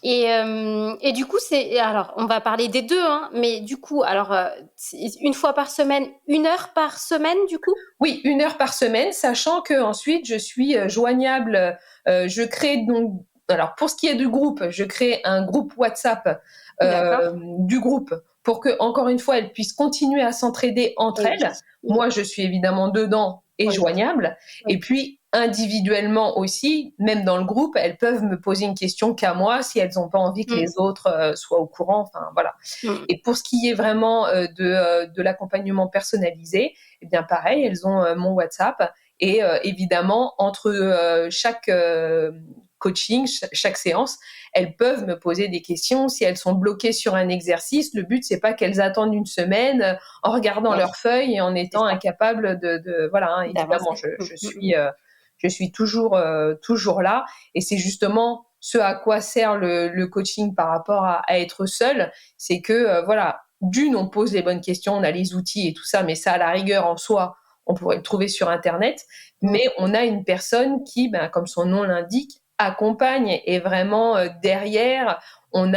Et du coup, alors, on va parler des 2, hein, mais du coup, alors, 1 fois par semaine, 1 heure par semaine, du coup ? Oui, 1 heure par semaine, sachant que ensuite je suis joignable. Je crée donc, alors pour ce qui est du groupe, je crée un groupe WhatsApp du groupe pour que, encore une fois, elles puissent continuer à s'entraider entre elles. Moi, je suis évidemment dedans et joignable. Oui. Et puis, individuellement aussi, même dans le groupe, elles peuvent me poser une question qu'à moi si elles n'ont pas envie que les autres soient au courant. Enfin, voilà. Et pour ce qui est vraiment de l'accompagnement personnalisé, eh bien pareil, elles ont mon WhatsApp. Et évidemment, entre chaque coaching, chaque séance, elles peuvent me poser des questions. Si elles sont bloquées sur un exercice, le but, c'est pas qu'elles attendent 1 semaine en regardant leurs feuilles et en étant incapables évidemment, je suis toujours là. Et c'est justement ce à quoi sert le coaching par rapport à être seule. C'est que, d'une, on pose les bonnes questions, on a les outils et tout ça, mais ça, à la rigueur, en soi, on pourrait le trouver sur Internet. Mais on a une personne qui, comme son nom l'indique, accompagne, et vraiment derrière, on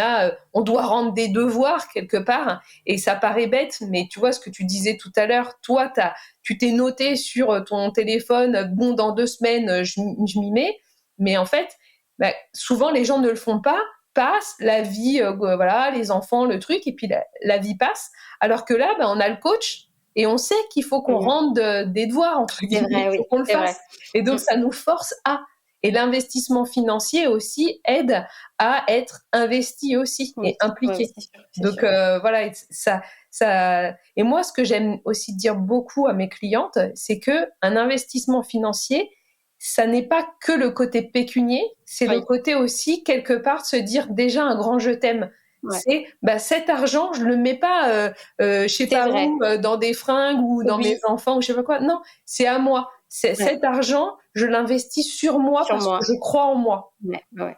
doit rendre des devoirs quelque part, et ça paraît bête, mais tu vois ce que tu disais tout à l'heure, toi, tu t'es noté sur ton téléphone, dans 2 semaines, je m'y mets, mais en fait, souvent les gens ne le font pas, passe la vie, les enfants, le truc, et puis la vie passe, alors que là, on a le coach, et on sait qu'il faut qu'on rende des devoirs, entre guillemets, il faut qu'on le fasse, et donc ça nous force à. Et l'investissement financier aussi aide à être investi aussi et impliqué. Donc ça. Et moi, ce que j'aime aussi dire beaucoup à mes clientes, c'est que un investissement financier, ça n'est pas que le côté pécunier, c'est le côté aussi quelque part de se dire déjà un grand je t'aime. Ouais. C'est cet argent, je le mets pas, je sais pas vrai. où, dans des fringues ou dans mes enfants ou je sais pas quoi. Non, c'est à moi. Cet argent, je l'investis sur moi Sur parce que moi. je crois en moi. Ouais.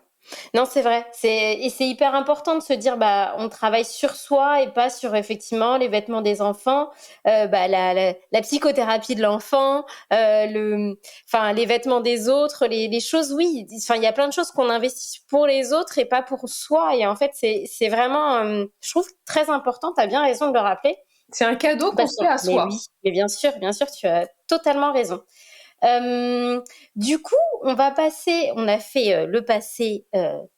Non, c'est vrai. C'est hyper important de se dire, on travaille sur soi et pas sur effectivement les vêtements des enfants, la psychothérapie de l'enfant, les vêtements des autres, les choses, oui. Enfin, il y a plein de choses qu'on investit pour les autres et pas pour soi. Et en fait, c'est vraiment, je trouve très important. T'as bien raison de le rappeler. C'est un cadeau qu'on fait à Mais soi. oui, mais bien sûr, tu as totalement raison. Du coup, on a fait le passé,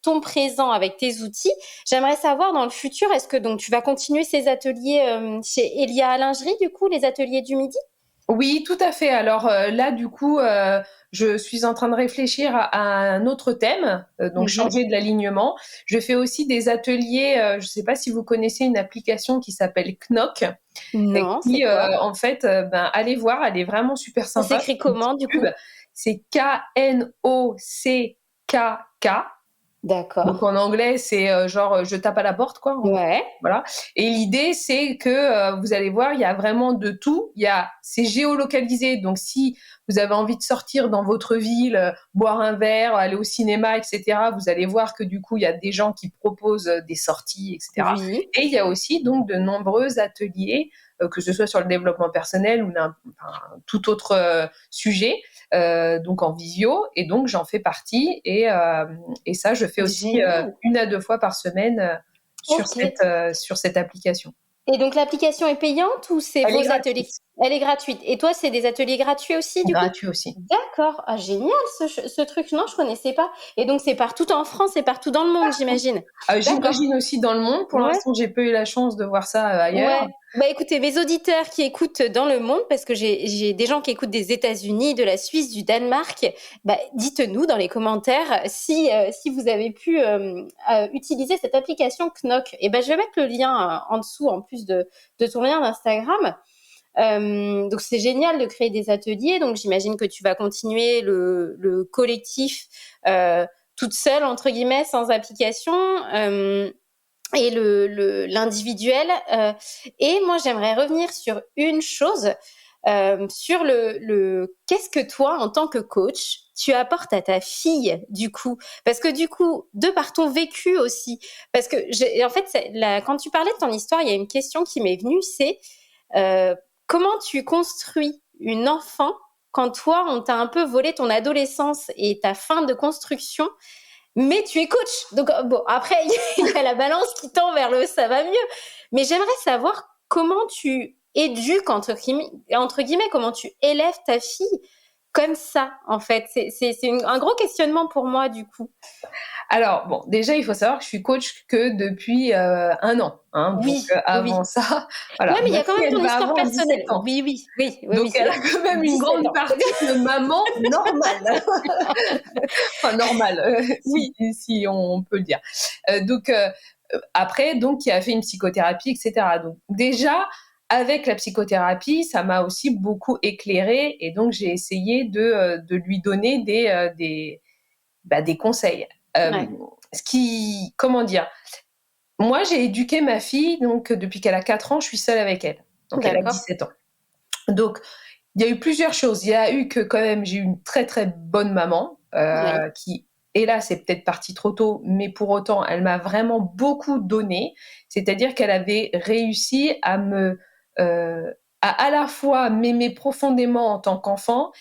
ton présent avec tes outils. J'aimerais savoir dans le futur, est-ce que donc tu vas continuer ces ateliers chez Elia à Lingerie, du coup, les ateliers du midi? Oui, tout à fait. Alors là, du coup, je suis en train de réfléchir à un autre thème, donc changer de l'alignement. Je fais aussi des ateliers. Je ne sais pas si vous connaissez une application qui s'appelle Knock, et Non, c'est qui, quoi? en fait, allez voir, elle est vraiment super Ça sympa. s'écrit C'est une comment, petite du pub. coup? C'est Knockk. D'accord. Donc en anglais, c'est genre je tape à la porte, quoi. Ouais. Voilà. Et l'idée, c'est que vous allez voir, il y a vraiment de tout. C'est géolocalisé. Donc si vous avez envie de sortir dans votre ville, boire un verre, aller au cinéma, etc., vous allez voir que du coup, il y a des gens qui proposent des sorties, etc. Oui. Et il y a aussi donc de nombreux ateliers, que ce soit sur le développement personnel ou tout autre sujet, donc en visio. Et donc j'en fais partie. Et ça, je fais aussi Génial. 1 à 2 fois par semaine Ok. sur cette application. Et donc l'application est payante ou c'est Elle est vos ateliers? gratuite. Elle est gratuite. Et toi, c'est des ateliers gratuits aussi, du coup? Gratuit aussi. D'accord. Ah, génial ce truc. Non, je connaissais pas. Et donc, c'est partout en France et partout dans le monde, j'imagine. D'accord. J'imagine aussi dans le monde. Pour Ouais. l'instant, j'ai pas eu la chance de voir ça ailleurs. Ouais. Écoutez, mes auditeurs qui écoutent dans le monde, parce que j'ai des gens qui écoutent des États-Unis, de la Suisse, du Danemark, dites-nous dans les commentaires si vous avez pu utiliser cette application Knock. Et je vais mettre le lien en dessous, en plus de ton lien d'Instagram. Donc c'est génial de créer des ateliers. Donc j'imagine que tu vas continuer le collectif toute seule entre guillemets, sans application, et l'individuel. Et moi j'aimerais revenir sur une chose, sur le qu'est-ce que toi en tant que coach tu apportes à ta fille, du coup, parce que du coup, de par ton vécu aussi, parce que en fait quand tu parlais de ton histoire, il y a une question qui m'est venue, c'est comment tu construis une enfant quand toi, on t'a un peu volé ton adolescence et ta fin de construction, mais tu es coach. Donc, bon, après, il y a la balance qui tend vers le ça va mieux. Mais j'aimerais savoir comment tu éduques, entre guillemets, comment tu élèves ta fille comme ça, en fait. C'est un gros questionnement pour moi, du coup. Alors, bon, déjà, il faut savoir que je suis coach que depuis 1 an. Hein, Oui, donc, avant ça, voilà. Ouais, mais il y Ma a quand fille, même ton elle va histoire avoir personnelle. 17 ans. Oui, Donc, elle a quand même une 17 grande ans. partie de maman normale. Enfin, normale, Oui. si on peut le dire. Donc, après, donc, qui a fait une psychothérapie, etc. Donc, déjà, avec la psychothérapie, ça m'a aussi beaucoup éclairée. Et donc, j'ai essayé de lui donner des conseils. Ouais. Comment dire? Moi, j'ai éduqué ma fille, donc depuis qu'elle a 4 ans, je suis seule avec elle. Donc elle a D'accord. 17 ans. Donc, il y a eu plusieurs choses. Il y a eu que quand même, j'ai eu une très très bonne maman, Ouais. qui, hélas, c'est peut-être partie trop tôt, mais pour autant, elle m'a vraiment beaucoup donné. C'est-à-dire qu'elle avait réussi à la fois m'aimer profondément en tant qu'enfant,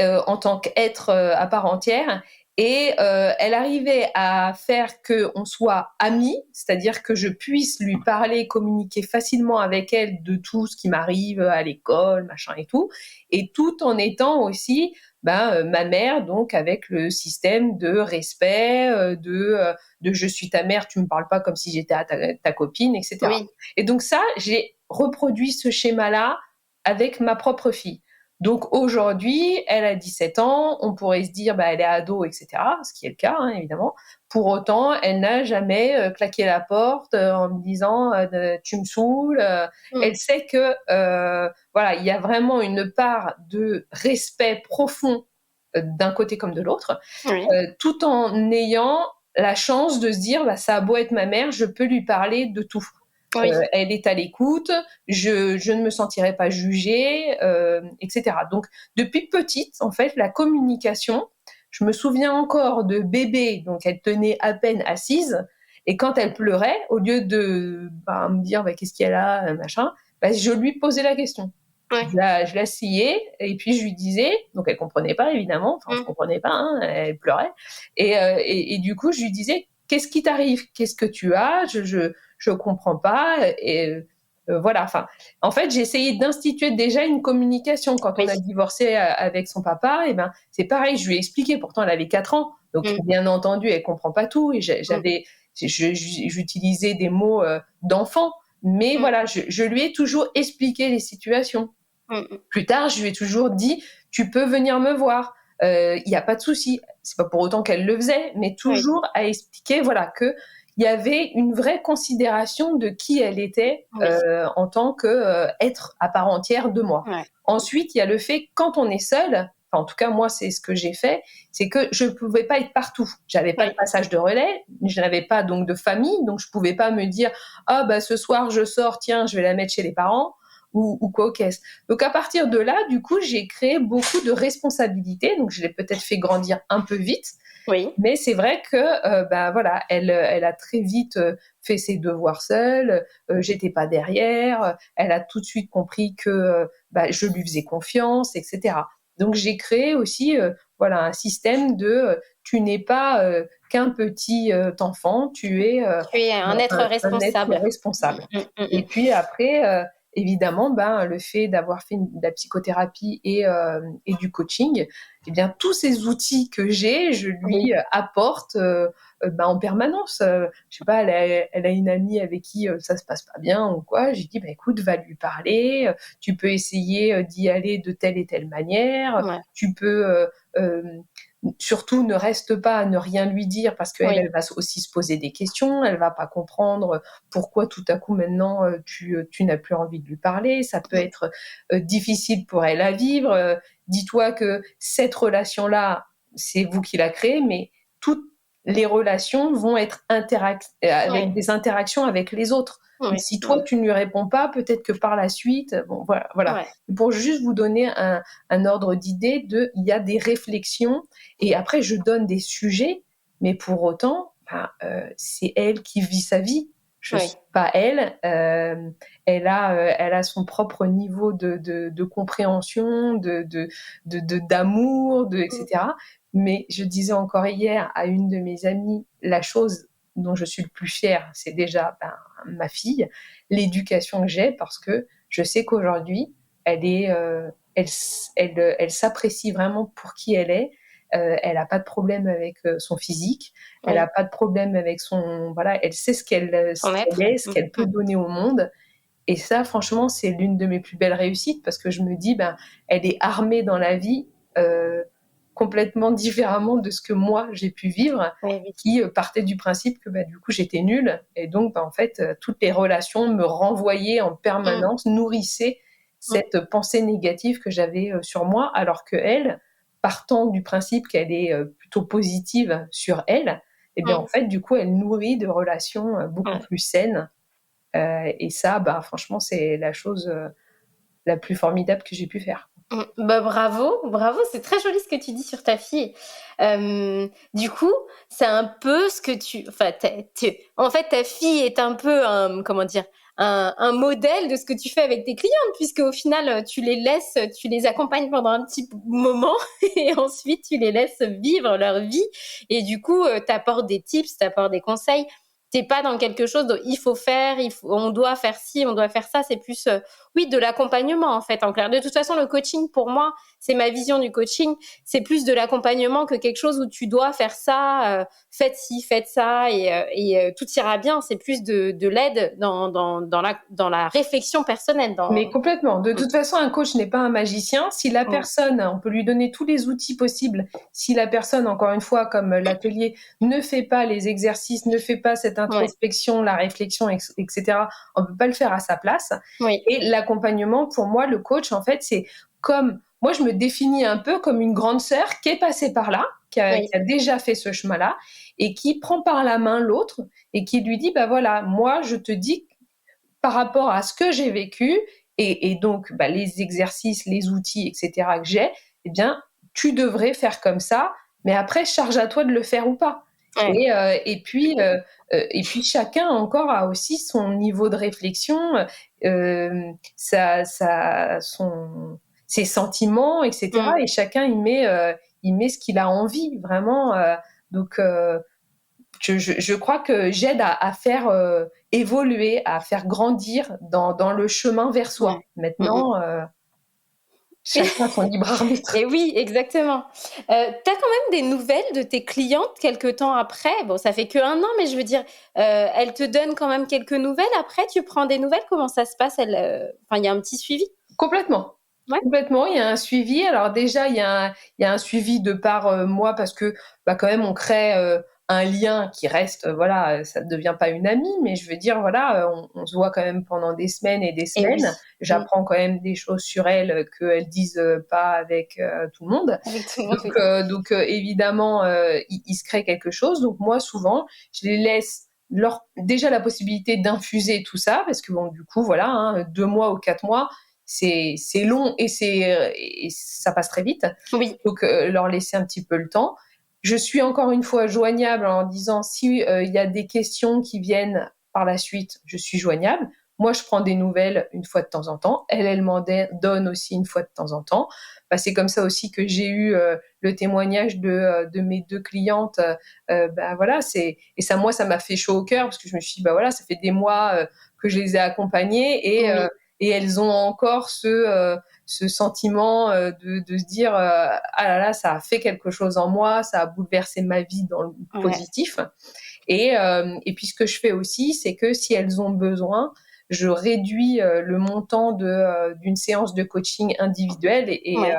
en tant qu'être à part entière. Et elle arrivait à faire qu'on soit amis, c'est-à-dire que je puisse lui parler, communiquer facilement avec elle de tout ce qui m'arrive à l'école, machin et tout, et tout en étant aussi ma mère, donc avec le système de respect, de je suis ta mère, tu me parles pas comme si j'étais ta copine, etc. Oui. Et donc ça, j'ai reproduit ce schéma-là avec ma propre fille. Donc aujourd'hui, elle a 17 ans, on pourrait se dire elle est ado, etc., ce qui est le cas, hein, évidemment. Pour autant, elle n'a jamais claqué la porte en me disant tu me saoules. Elle sait que voilà, il y a vraiment une part de respect profond d'un côté comme de l'autre, Oui. tout en ayant la chance de se dire, ça a beau être ma mère, je peux lui parler de tout. Oui. Elle est à l'écoute, je ne me sentirai pas jugée, etc. Donc, depuis petite, en fait, la communication, je me souviens encore de bébé, donc elle tenait à peine assise, et quand elle pleurait, au lieu de me dire qu'est-ce qu'il y a là, machin, je lui posais la question. Ouais. Je l'asseyais et puis je lui disais, donc elle comprenait pas évidemment, on se comprenait pas, hein, elle pleurait, et du coup je lui disais, qu'est-ce qui t'arrive, qu'est-ce que tu as, je comprends pas, et voilà. Enfin, en fait, j'ai essayé d'instituer déjà une communication. Quand on a divorcé avec son papa, et c'est pareil, je lui ai expliqué. Pourtant, elle avait 4 ans, donc bien entendu, elle comprend pas tout. Et j'utilisais des mots d'enfant, mais voilà, je lui ai toujours expliqué les situations. Plus tard, je lui ai toujours dit, tu peux venir me voir. Il n'y a pas de souci. C'est pas pour autant qu'elle le faisait, mais toujours à expliquer, que il y avait une vraie considération de qui elle était en tant que être à part entière de moi. Ouais. Ensuite, il y a le fait, quand on est seul, en tout cas moi c'est ce que j'ai fait, c'est que je pouvais pas être partout. J'avais pas de passage de relais, je n'avais pas donc de famille, donc je pouvais pas me dire ce soir je sors, tiens je vais la mettre chez les parents ou quoi qu'est-ce. Donc à partir de là, du coup j'ai créé beaucoup de responsabilités, donc je l'ai peut-être fait grandir un peu vite. Oui. Mais c'est vrai que elle a très vite fait ses devoirs seule, j'étais pas derrière, elle a tout de suite compris que je lui faisais confiance, etc. Donc j'ai créé aussi un système de tu n'es pas qu'un petit enfant, tu es un être responsable. Un être responsable. Et puis après évidemment, le fait d'avoir fait de la psychothérapie et du coaching, eh bien, tous ces outils que j'ai, je lui apporte en permanence. Je sais pas, elle a une amie avec qui ça se passe pas bien ou quoi. J'ai dit, écoute, va lui parler. Tu peux essayer d'y aller de telle et telle manière. Ouais. Tu peux surtout ne reste pas à ne rien lui dire parce qu'elle elle va aussi se poser des questions, elle va pas comprendre pourquoi tout à coup maintenant tu n'as plus envie de lui parler, ça peut être difficile pour elle à vivre. Dis-toi que cette relation-là, c'est vous qui la créez, mais toutes les relations vont être avec des interactions avec les autres. Et si toi tu ne lui réponds pas, peut-être que par la suite, voilà. Ouais. Pour juste vous donner un ordre d'idée il y a des réflexions et après je donne des sujets, mais pour autant, c'est elle qui vit sa vie. Je suis pas elle. Elle a son propre niveau de compréhension, d'amour, etc. Mais je disais encore hier à une de mes amies, la chose dont je suis le plus fière, c'est déjà ma fille, l'éducation que j'ai, parce que je sais qu'aujourd'hui, elle s'apprécie vraiment pour qui elle est. Elle n'a pas de problème avec son physique, elle n'a pas de problème avec elle sait ce qu'elle est, ce qu'elle peut donner au monde. Et ça, franchement, c'est l'une de mes plus belles réussites parce que je me dis, elle est armée dans la vie complètement différemment de ce que moi j'ai pu vivre, qui partait du principe que du coup j'étais nulle et donc en fait toutes les relations me renvoyaient en permanence, nourrissaient cette pensée négative que j'avais sur moi, alors que elle, partant du principe qu'elle est plutôt positive sur elle, et bien en fait du coup elle nourrit de relations beaucoup plus saines et ça franchement c'est la chose la plus formidable que j'ai pu faire. Bravo, c'est très joli ce que tu dis sur ta fille. Du coup, c'est un peu ce que en fait, ta fille est un peu un modèle de ce que tu fais avec tes clientes, puisque au final, tu les accompagnes pendant un petit moment et ensuite tu les laisses vivre leur vie. Et du coup, t'apportes des tips, t'apportes des conseils. T'es pas dans quelque chose de il faut faire, on doit faire ci, on doit faire ça. C'est plus de l'accompagnement en fait, en clair. De toute façon, le coaching pour moi, c'est ma vision du coaching. C'est plus de l'accompagnement que quelque chose où tu dois faire ça, faites ci, faites ça et tout ira bien. C'est plus de l'aide dans la réflexion personnelle. Mais complètement. De toute façon, un coach n'est pas un magicien. Si la personne, on peut lui donner tous les outils possibles. Si la personne, encore une fois, comme l'atelier, ne fait pas les exercices, ne fait pas cette introspection, la réflexion, etc., on peut pas le faire à sa place. Et l'accompagnement, pour moi, le coach, en fait, c'est comme... Moi, je me définis un peu comme une grande sœur qui est passée par là, Oui. qui a déjà fait ce chemin-là et qui prend par la main l'autre et qui lui dit, bah voilà, moi, je te dis par rapport à ce que j'ai vécu et donc bah, les exercices, les outils, etc. que j'ai, eh bien, tu devrais faire comme ça, mais après, charge à toi de le faire ou pas. Ouais. Et puis chacun encore a aussi son niveau de réflexion, ses sentiments, etc. Mmh. Et chacun il met ce qu'il a envie, vraiment. Donc, je crois que j'aide à faire évoluer, à faire grandir dans le chemin vers Ouais. soi. Mmh mh. Maintenant, chacun a son libre arbitre. Et oui, exactement. Tu as quand même des nouvelles de tes clientes quelque temps après? Bon, ça fait qu'1 an, mais je veux dire, elles te donnent quand même quelques nouvelles après? Tu prends des nouvelles? Comment ça se passe? Enfin, il y a un petit suivi? Complètement. Ouais. Complètement, il y a un suivi. Alors déjà, il y a un suivi de par, moi parce que, bah, quand même on crée, un lien qui reste, voilà, ça ne devient pas une amie, mais je veux dire, voilà, on se voit quand même pendant des semaines et des Et oui. semaines. Mmh. J'apprends quand même des choses sur elles, qu'elles disent, pas avec, tout le monde. Avec tout le monde, oui. Donc évidemment, il se crée quelque chose. Donc moi, souvent, je les laisse leur déjà la possibilité d'infuser tout ça parce que bon, du coup, voilà, hein, 2 mois ou 4 mois, c'est long et ça passe très vite. Oui. Donc, leur laisser un petit peu le temps. Je suis encore une fois joignable en disant si il y a des questions qui viennent par la suite, je suis joignable. Moi, je prends des nouvelles une fois de temps en temps. Elle m'en donne aussi une fois de temps en temps. Bah, c'est comme ça aussi que j'ai eu le témoignage de mes 2 clientes. Bah, voilà, et ça, moi, ça m'a fait chaud au cœur parce que je me suis dit, bah voilà, ça fait des mois que je les ai accompagnées et elles ont encore ce sentiment de se dire ah là là, ça a fait quelque chose en moi, ça a bouleversé ma vie dans le Ouais. positif. Et puis ce que je fais aussi, c'est que si elles ont besoin, je réduis le montant d'une séance de coaching individuelle Ouais.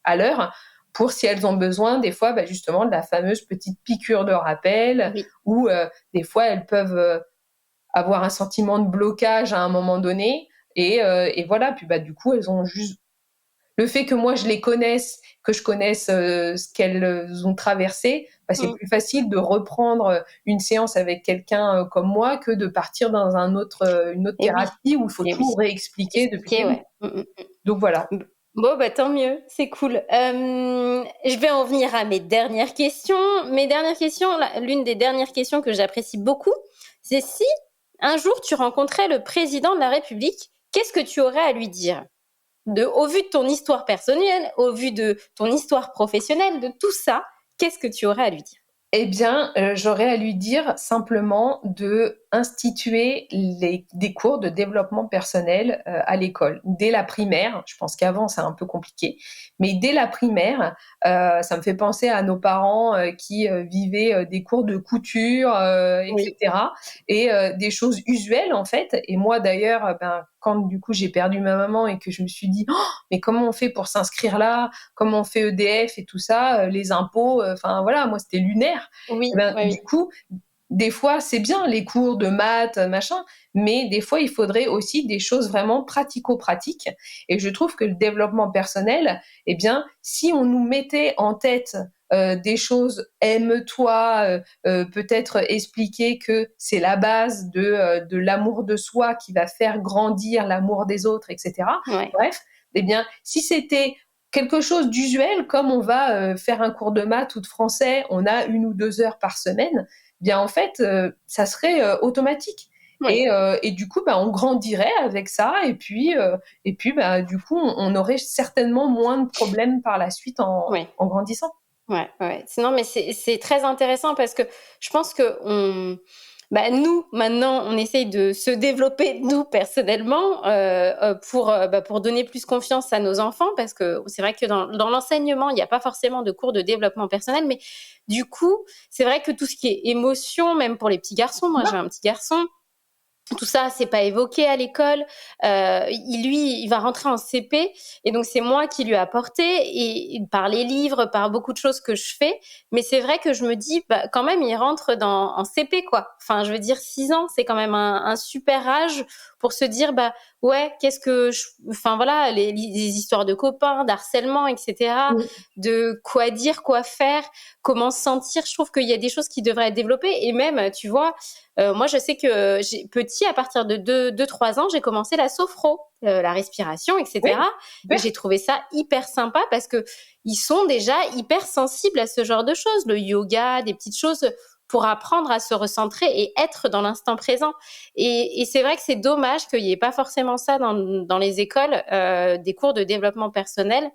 à l'heure pour si elles ont besoin, des fois, bah, justement, de la fameuse petite piqûre de rappel Oui. ou des fois, elles peuvent avoir un sentiment de blocage à un moment donné. Et voilà, puis bah, du coup, elles ont juste le fait que moi je les connaisse, que je connaisse ce qu'elles ont traversé, bah, c'est Mmh. plus facile de reprendre une séance avec quelqu'un comme moi que de partir dans une autre Et oui. thérapie où il faut Et oui. tout réexpliquer depuis Expliquer, le début. ouais. Mmh mh. Donc voilà. Bon, bah, tant mieux, c'est cool. Je vais en venir à mes dernières questions. Mes dernières questions, l'une des dernières questions que j'apprécie beaucoup, c'est si un jour tu rencontrais le président de la République, qu'est-ce que tu aurais à lui dire? Au vu de ton histoire personnelle, au vu de ton histoire professionnelle, de tout ça, qu'est-ce que tu aurais à lui dire? Eh bien, j'aurais à lui dire simplement d'instituer des cours de développement personnel, à l'école, dès la primaire. Je pense qu'avant, c'est un peu compliqué, mais dès la primaire, ça me fait penser à nos parents, qui, vivaient, des cours de couture, et Oui. cetera et des choses usuelles, en fait. Et moi, d'ailleurs, ben, quand du coup, j'ai perdu ma maman et que je me suis dit: «Oh, mais comment on fait pour s'inscrire là? Comment on fait EDF et tout ça, les impôts?» Enfin voilà, moi, c'était lunaire. Oui, Et ben, oui, du oui. coup, des fois, c'est bien les cours de maths, machin, mais des fois, il faudrait aussi des choses vraiment pratico-pratiques. Et je trouve que le développement personnel, eh bien, si on nous mettait en tête des choses, aime-toi, peut-être expliquer que c'est la base de l'amour de soi qui va faire grandir l'amour des autres, etc. Ouais. Bref, eh bien, si c'était quelque chose d'usuel, comme on va faire un cours de maths ou de français, on a 1 ou 2 heures par semaine, bien en fait, ça serait automatique. Oui. Et du coup, bah, on grandirait avec ça, et puis bah, du coup, on aurait certainement moins de problèmes par la suite Oui. en grandissant. Ouais, ouais. Sinon, mais c'est très intéressant parce que je pense qu'on bah, nous, maintenant, on essaye de se développer, nous, personnellement, pour donner plus confiance à nos enfants parce que c'est vrai que dans l'enseignement, il y a pas forcément de cours de développement personnel, mais du coup, c'est vrai que tout ce qui est émotion, même pour les petits garçons, moi, j'ai un petit garçon, tout ça, c'est pas évoqué à l'école. Il va rentrer en CP et donc c'est moi qui lui ai apporté et par les livres, par beaucoup de choses que je fais. Mais c'est vrai que je me dis, bah, quand même, il rentre en CP, quoi. Enfin, je veux dire, 6 ans, c'est quand même un super âge pour se dire, bah, ouais, enfin voilà, les histoires de copains, d'harcèlement, etc., de quoi dire, quoi faire, comment se sentir. Je trouve qu'il y a des choses qui devraient être développées. Et même, tu vois, moi, je sais que petit, à partir de 2-3 ans, j'ai commencé la sophro, la respiration, etc. Et j'ai trouvé ça hyper sympa parce que ils sont déjà hyper sensibles à ce genre de choses. Le yoga, des petites choses pour apprendre à se recentrer et être dans l'instant présent. Et c'est vrai que c'est dommage qu'il n'y ait pas forcément ça dans les écoles, des cours de développement personnel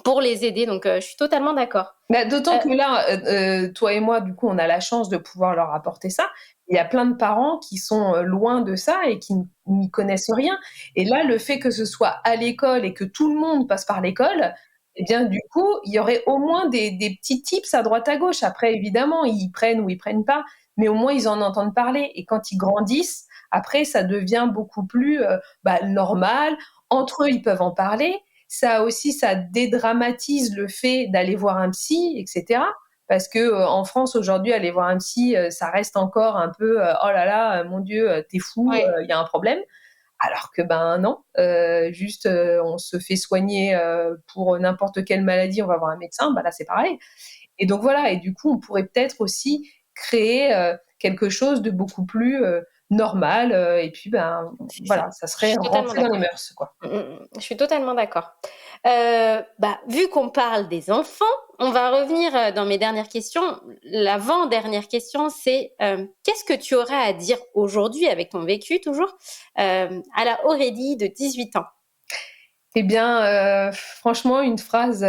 pour les aider. Donc, je suis totalement d'accord. Bah, d'autant que là, toi et moi, du coup, on a la chance de pouvoir leur apporter ça. Il y a plein de parents qui sont loin de ça et qui n'y connaissent rien. Et là, le fait que ce soit à l'école et que tout le monde passe par l'école, eh bien, du coup, il y aurait au moins des petits tips à droite à gauche. Après, évidemment, ils prennent ou ils prennent pas, mais au moins, ils en entendent parler. Et quand ils grandissent, après, ça devient beaucoup plus normal. Entre eux, ils peuvent en parler. Ça aussi, ça dédramatise le fait d'aller voir un psy, etc. Parce que en France, aujourd'hui, aller voir un psy, ça reste encore un peu oh là là, mon Dieu, t'es fou, il y a un problème. Alors que non, juste on se fait soigner pour n'importe quelle maladie, on va voir un médecin, là c'est pareil. Et donc voilà, et du coup on pourrait peut-être aussi créer quelque chose de beaucoup plus normal et puis voilà, ça serait rentrer dans les mœurs, quoi. Je suis totalement d'accord. Vu qu'on parle des enfants, on va revenir dans mes dernières questions. L'avant-dernière question, c'est qu'est-ce que tu aurais à dire aujourd'hui, avec ton vécu toujours, à la Aurélie de 18 ans? Eh bien, franchement, une phrase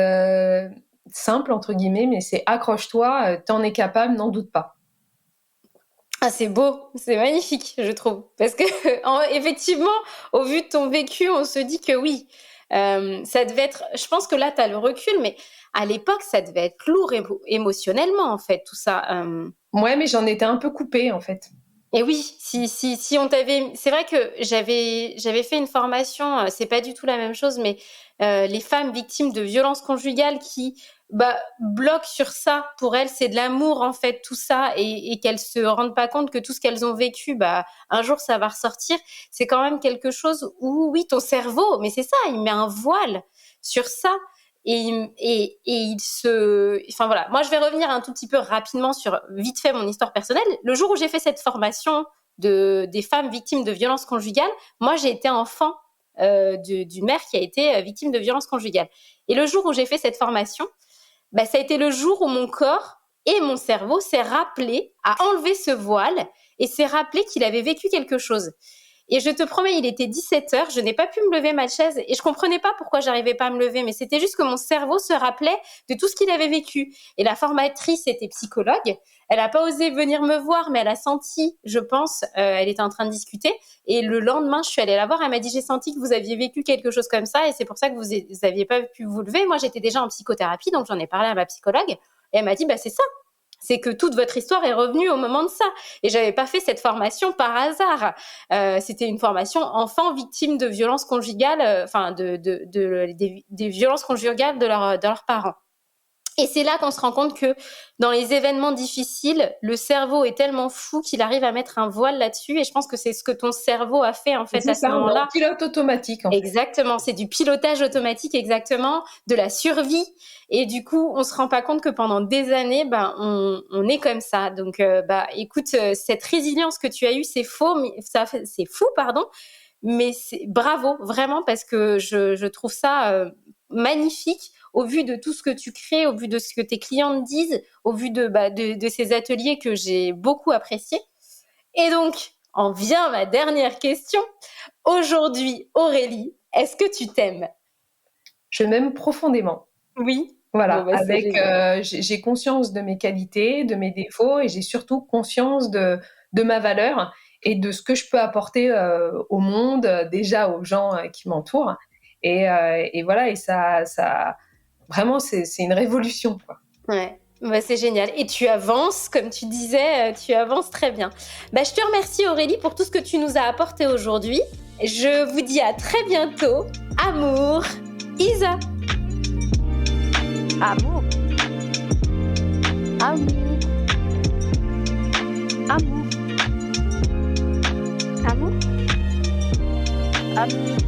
simple, entre guillemets, mais c'est « accroche-toi, t'en es capable, n'en doute pas ». Ah, c'est beau, c'est magnifique, je trouve. Parce que, effectivement, au vu de ton vécu, on se dit que oui, ça devait être... Je pense que là, tu as le recul, mais à l'époque, ça devait être lourd émotionnellement, en fait, tout ça. Ouais, mais j'en étais un peu coupée, en fait. Et oui, si on t'avait... C'est vrai que j'avais fait une formation, c'est pas du tout la même chose, mais les femmes victimes de violences conjugales qui bloquent sur ça. Pour elles, c'est de l'amour, en fait, tout ça, et qu'elles se rendent pas compte que tout ce qu'elles ont vécu, un jour, ça va ressortir. C'est quand même quelque chose où, oui, ton cerveau, mais c'est ça, il met un voile sur ça. Et il se... Enfin voilà, moi je vais revenir un tout petit peu rapidement sur vite fait mon histoire personnelle. Le jour où j'ai fait cette formation des femmes victimes de violences conjugales, moi j'ai été enfant d'une mère qui a été victime de violences conjugales. Et le jour où j'ai fait cette formation, ça a été le jour où mon corps et mon cerveau s'est rappelé à enlever ce voile et s'est rappelé qu'il avait vécu quelque chose. Et je te promets, il était 17h, je n'ai pas pu me lever ma chaise et je comprenais pas pourquoi j'arrivais pas à me lever, mais c'était juste que mon cerveau se rappelait de tout ce qu'il avait vécu. Et la formatrice était psychologue, elle a pas osé venir me voir, mais elle a senti, je pense, elle était en train de discuter. Et le lendemain, je suis allée la voir, elle m'a dit, j'ai senti que vous aviez vécu quelque chose comme ça et c'est pour ça que vous aviez pas pu vous lever. Moi, j'étais déjà en psychothérapie, donc j'en ai parlé à ma psychologue et elle m'a dit, c'est ça. C'est que toute votre histoire est revenue au moment de ça. Et j'avais pas fait cette formation par hasard. C'était une formation enfants victimes de violences conjugales, des violences conjugales de leurs parents. Et c'est là qu'on se rend compte que dans les événements difficiles, le cerveau est tellement fou qu'il arrive à mettre un voile là-dessus. Et je pense que c'est ce que ton cerveau a fait en fait à ce moment-là. C'est pilote automatique. En fait. Exactement, c'est du pilotage automatique, exactement, de la survie. Et du coup, on se rend pas compte que pendant des années, on est comme ça. Donc, écoute, cette résilience que tu as eue, c'est fou, pardon. Mais c'est bravo, vraiment, parce que je trouve ça magnifique. Au vu de tout ce que tu crées, au vu de ce que tes clientes disent, au vu de ces ateliers que j'ai beaucoup appréciés. Et donc, en vient ma dernière question. Aujourd'hui, Aurélie, est-ce que tu t'aimes ? Je m'aime profondément. Oui. Voilà, j'ai conscience de mes qualités, de mes défauts, et j'ai surtout conscience de ma valeur et de ce que je peux apporter au monde, déjà aux gens qui m'entourent. Et voilà, et ça vraiment, c'est une révolution, quoi. Ouais, c'est génial. Et tu avances, comme tu disais, tu avances très bien. Je te remercie, Aurélie, pour tout ce que tu nous as apporté aujourd'hui. Je vous dis à très bientôt. Amour, Isa. Amour. Amour. Amour. Amour. Instagram.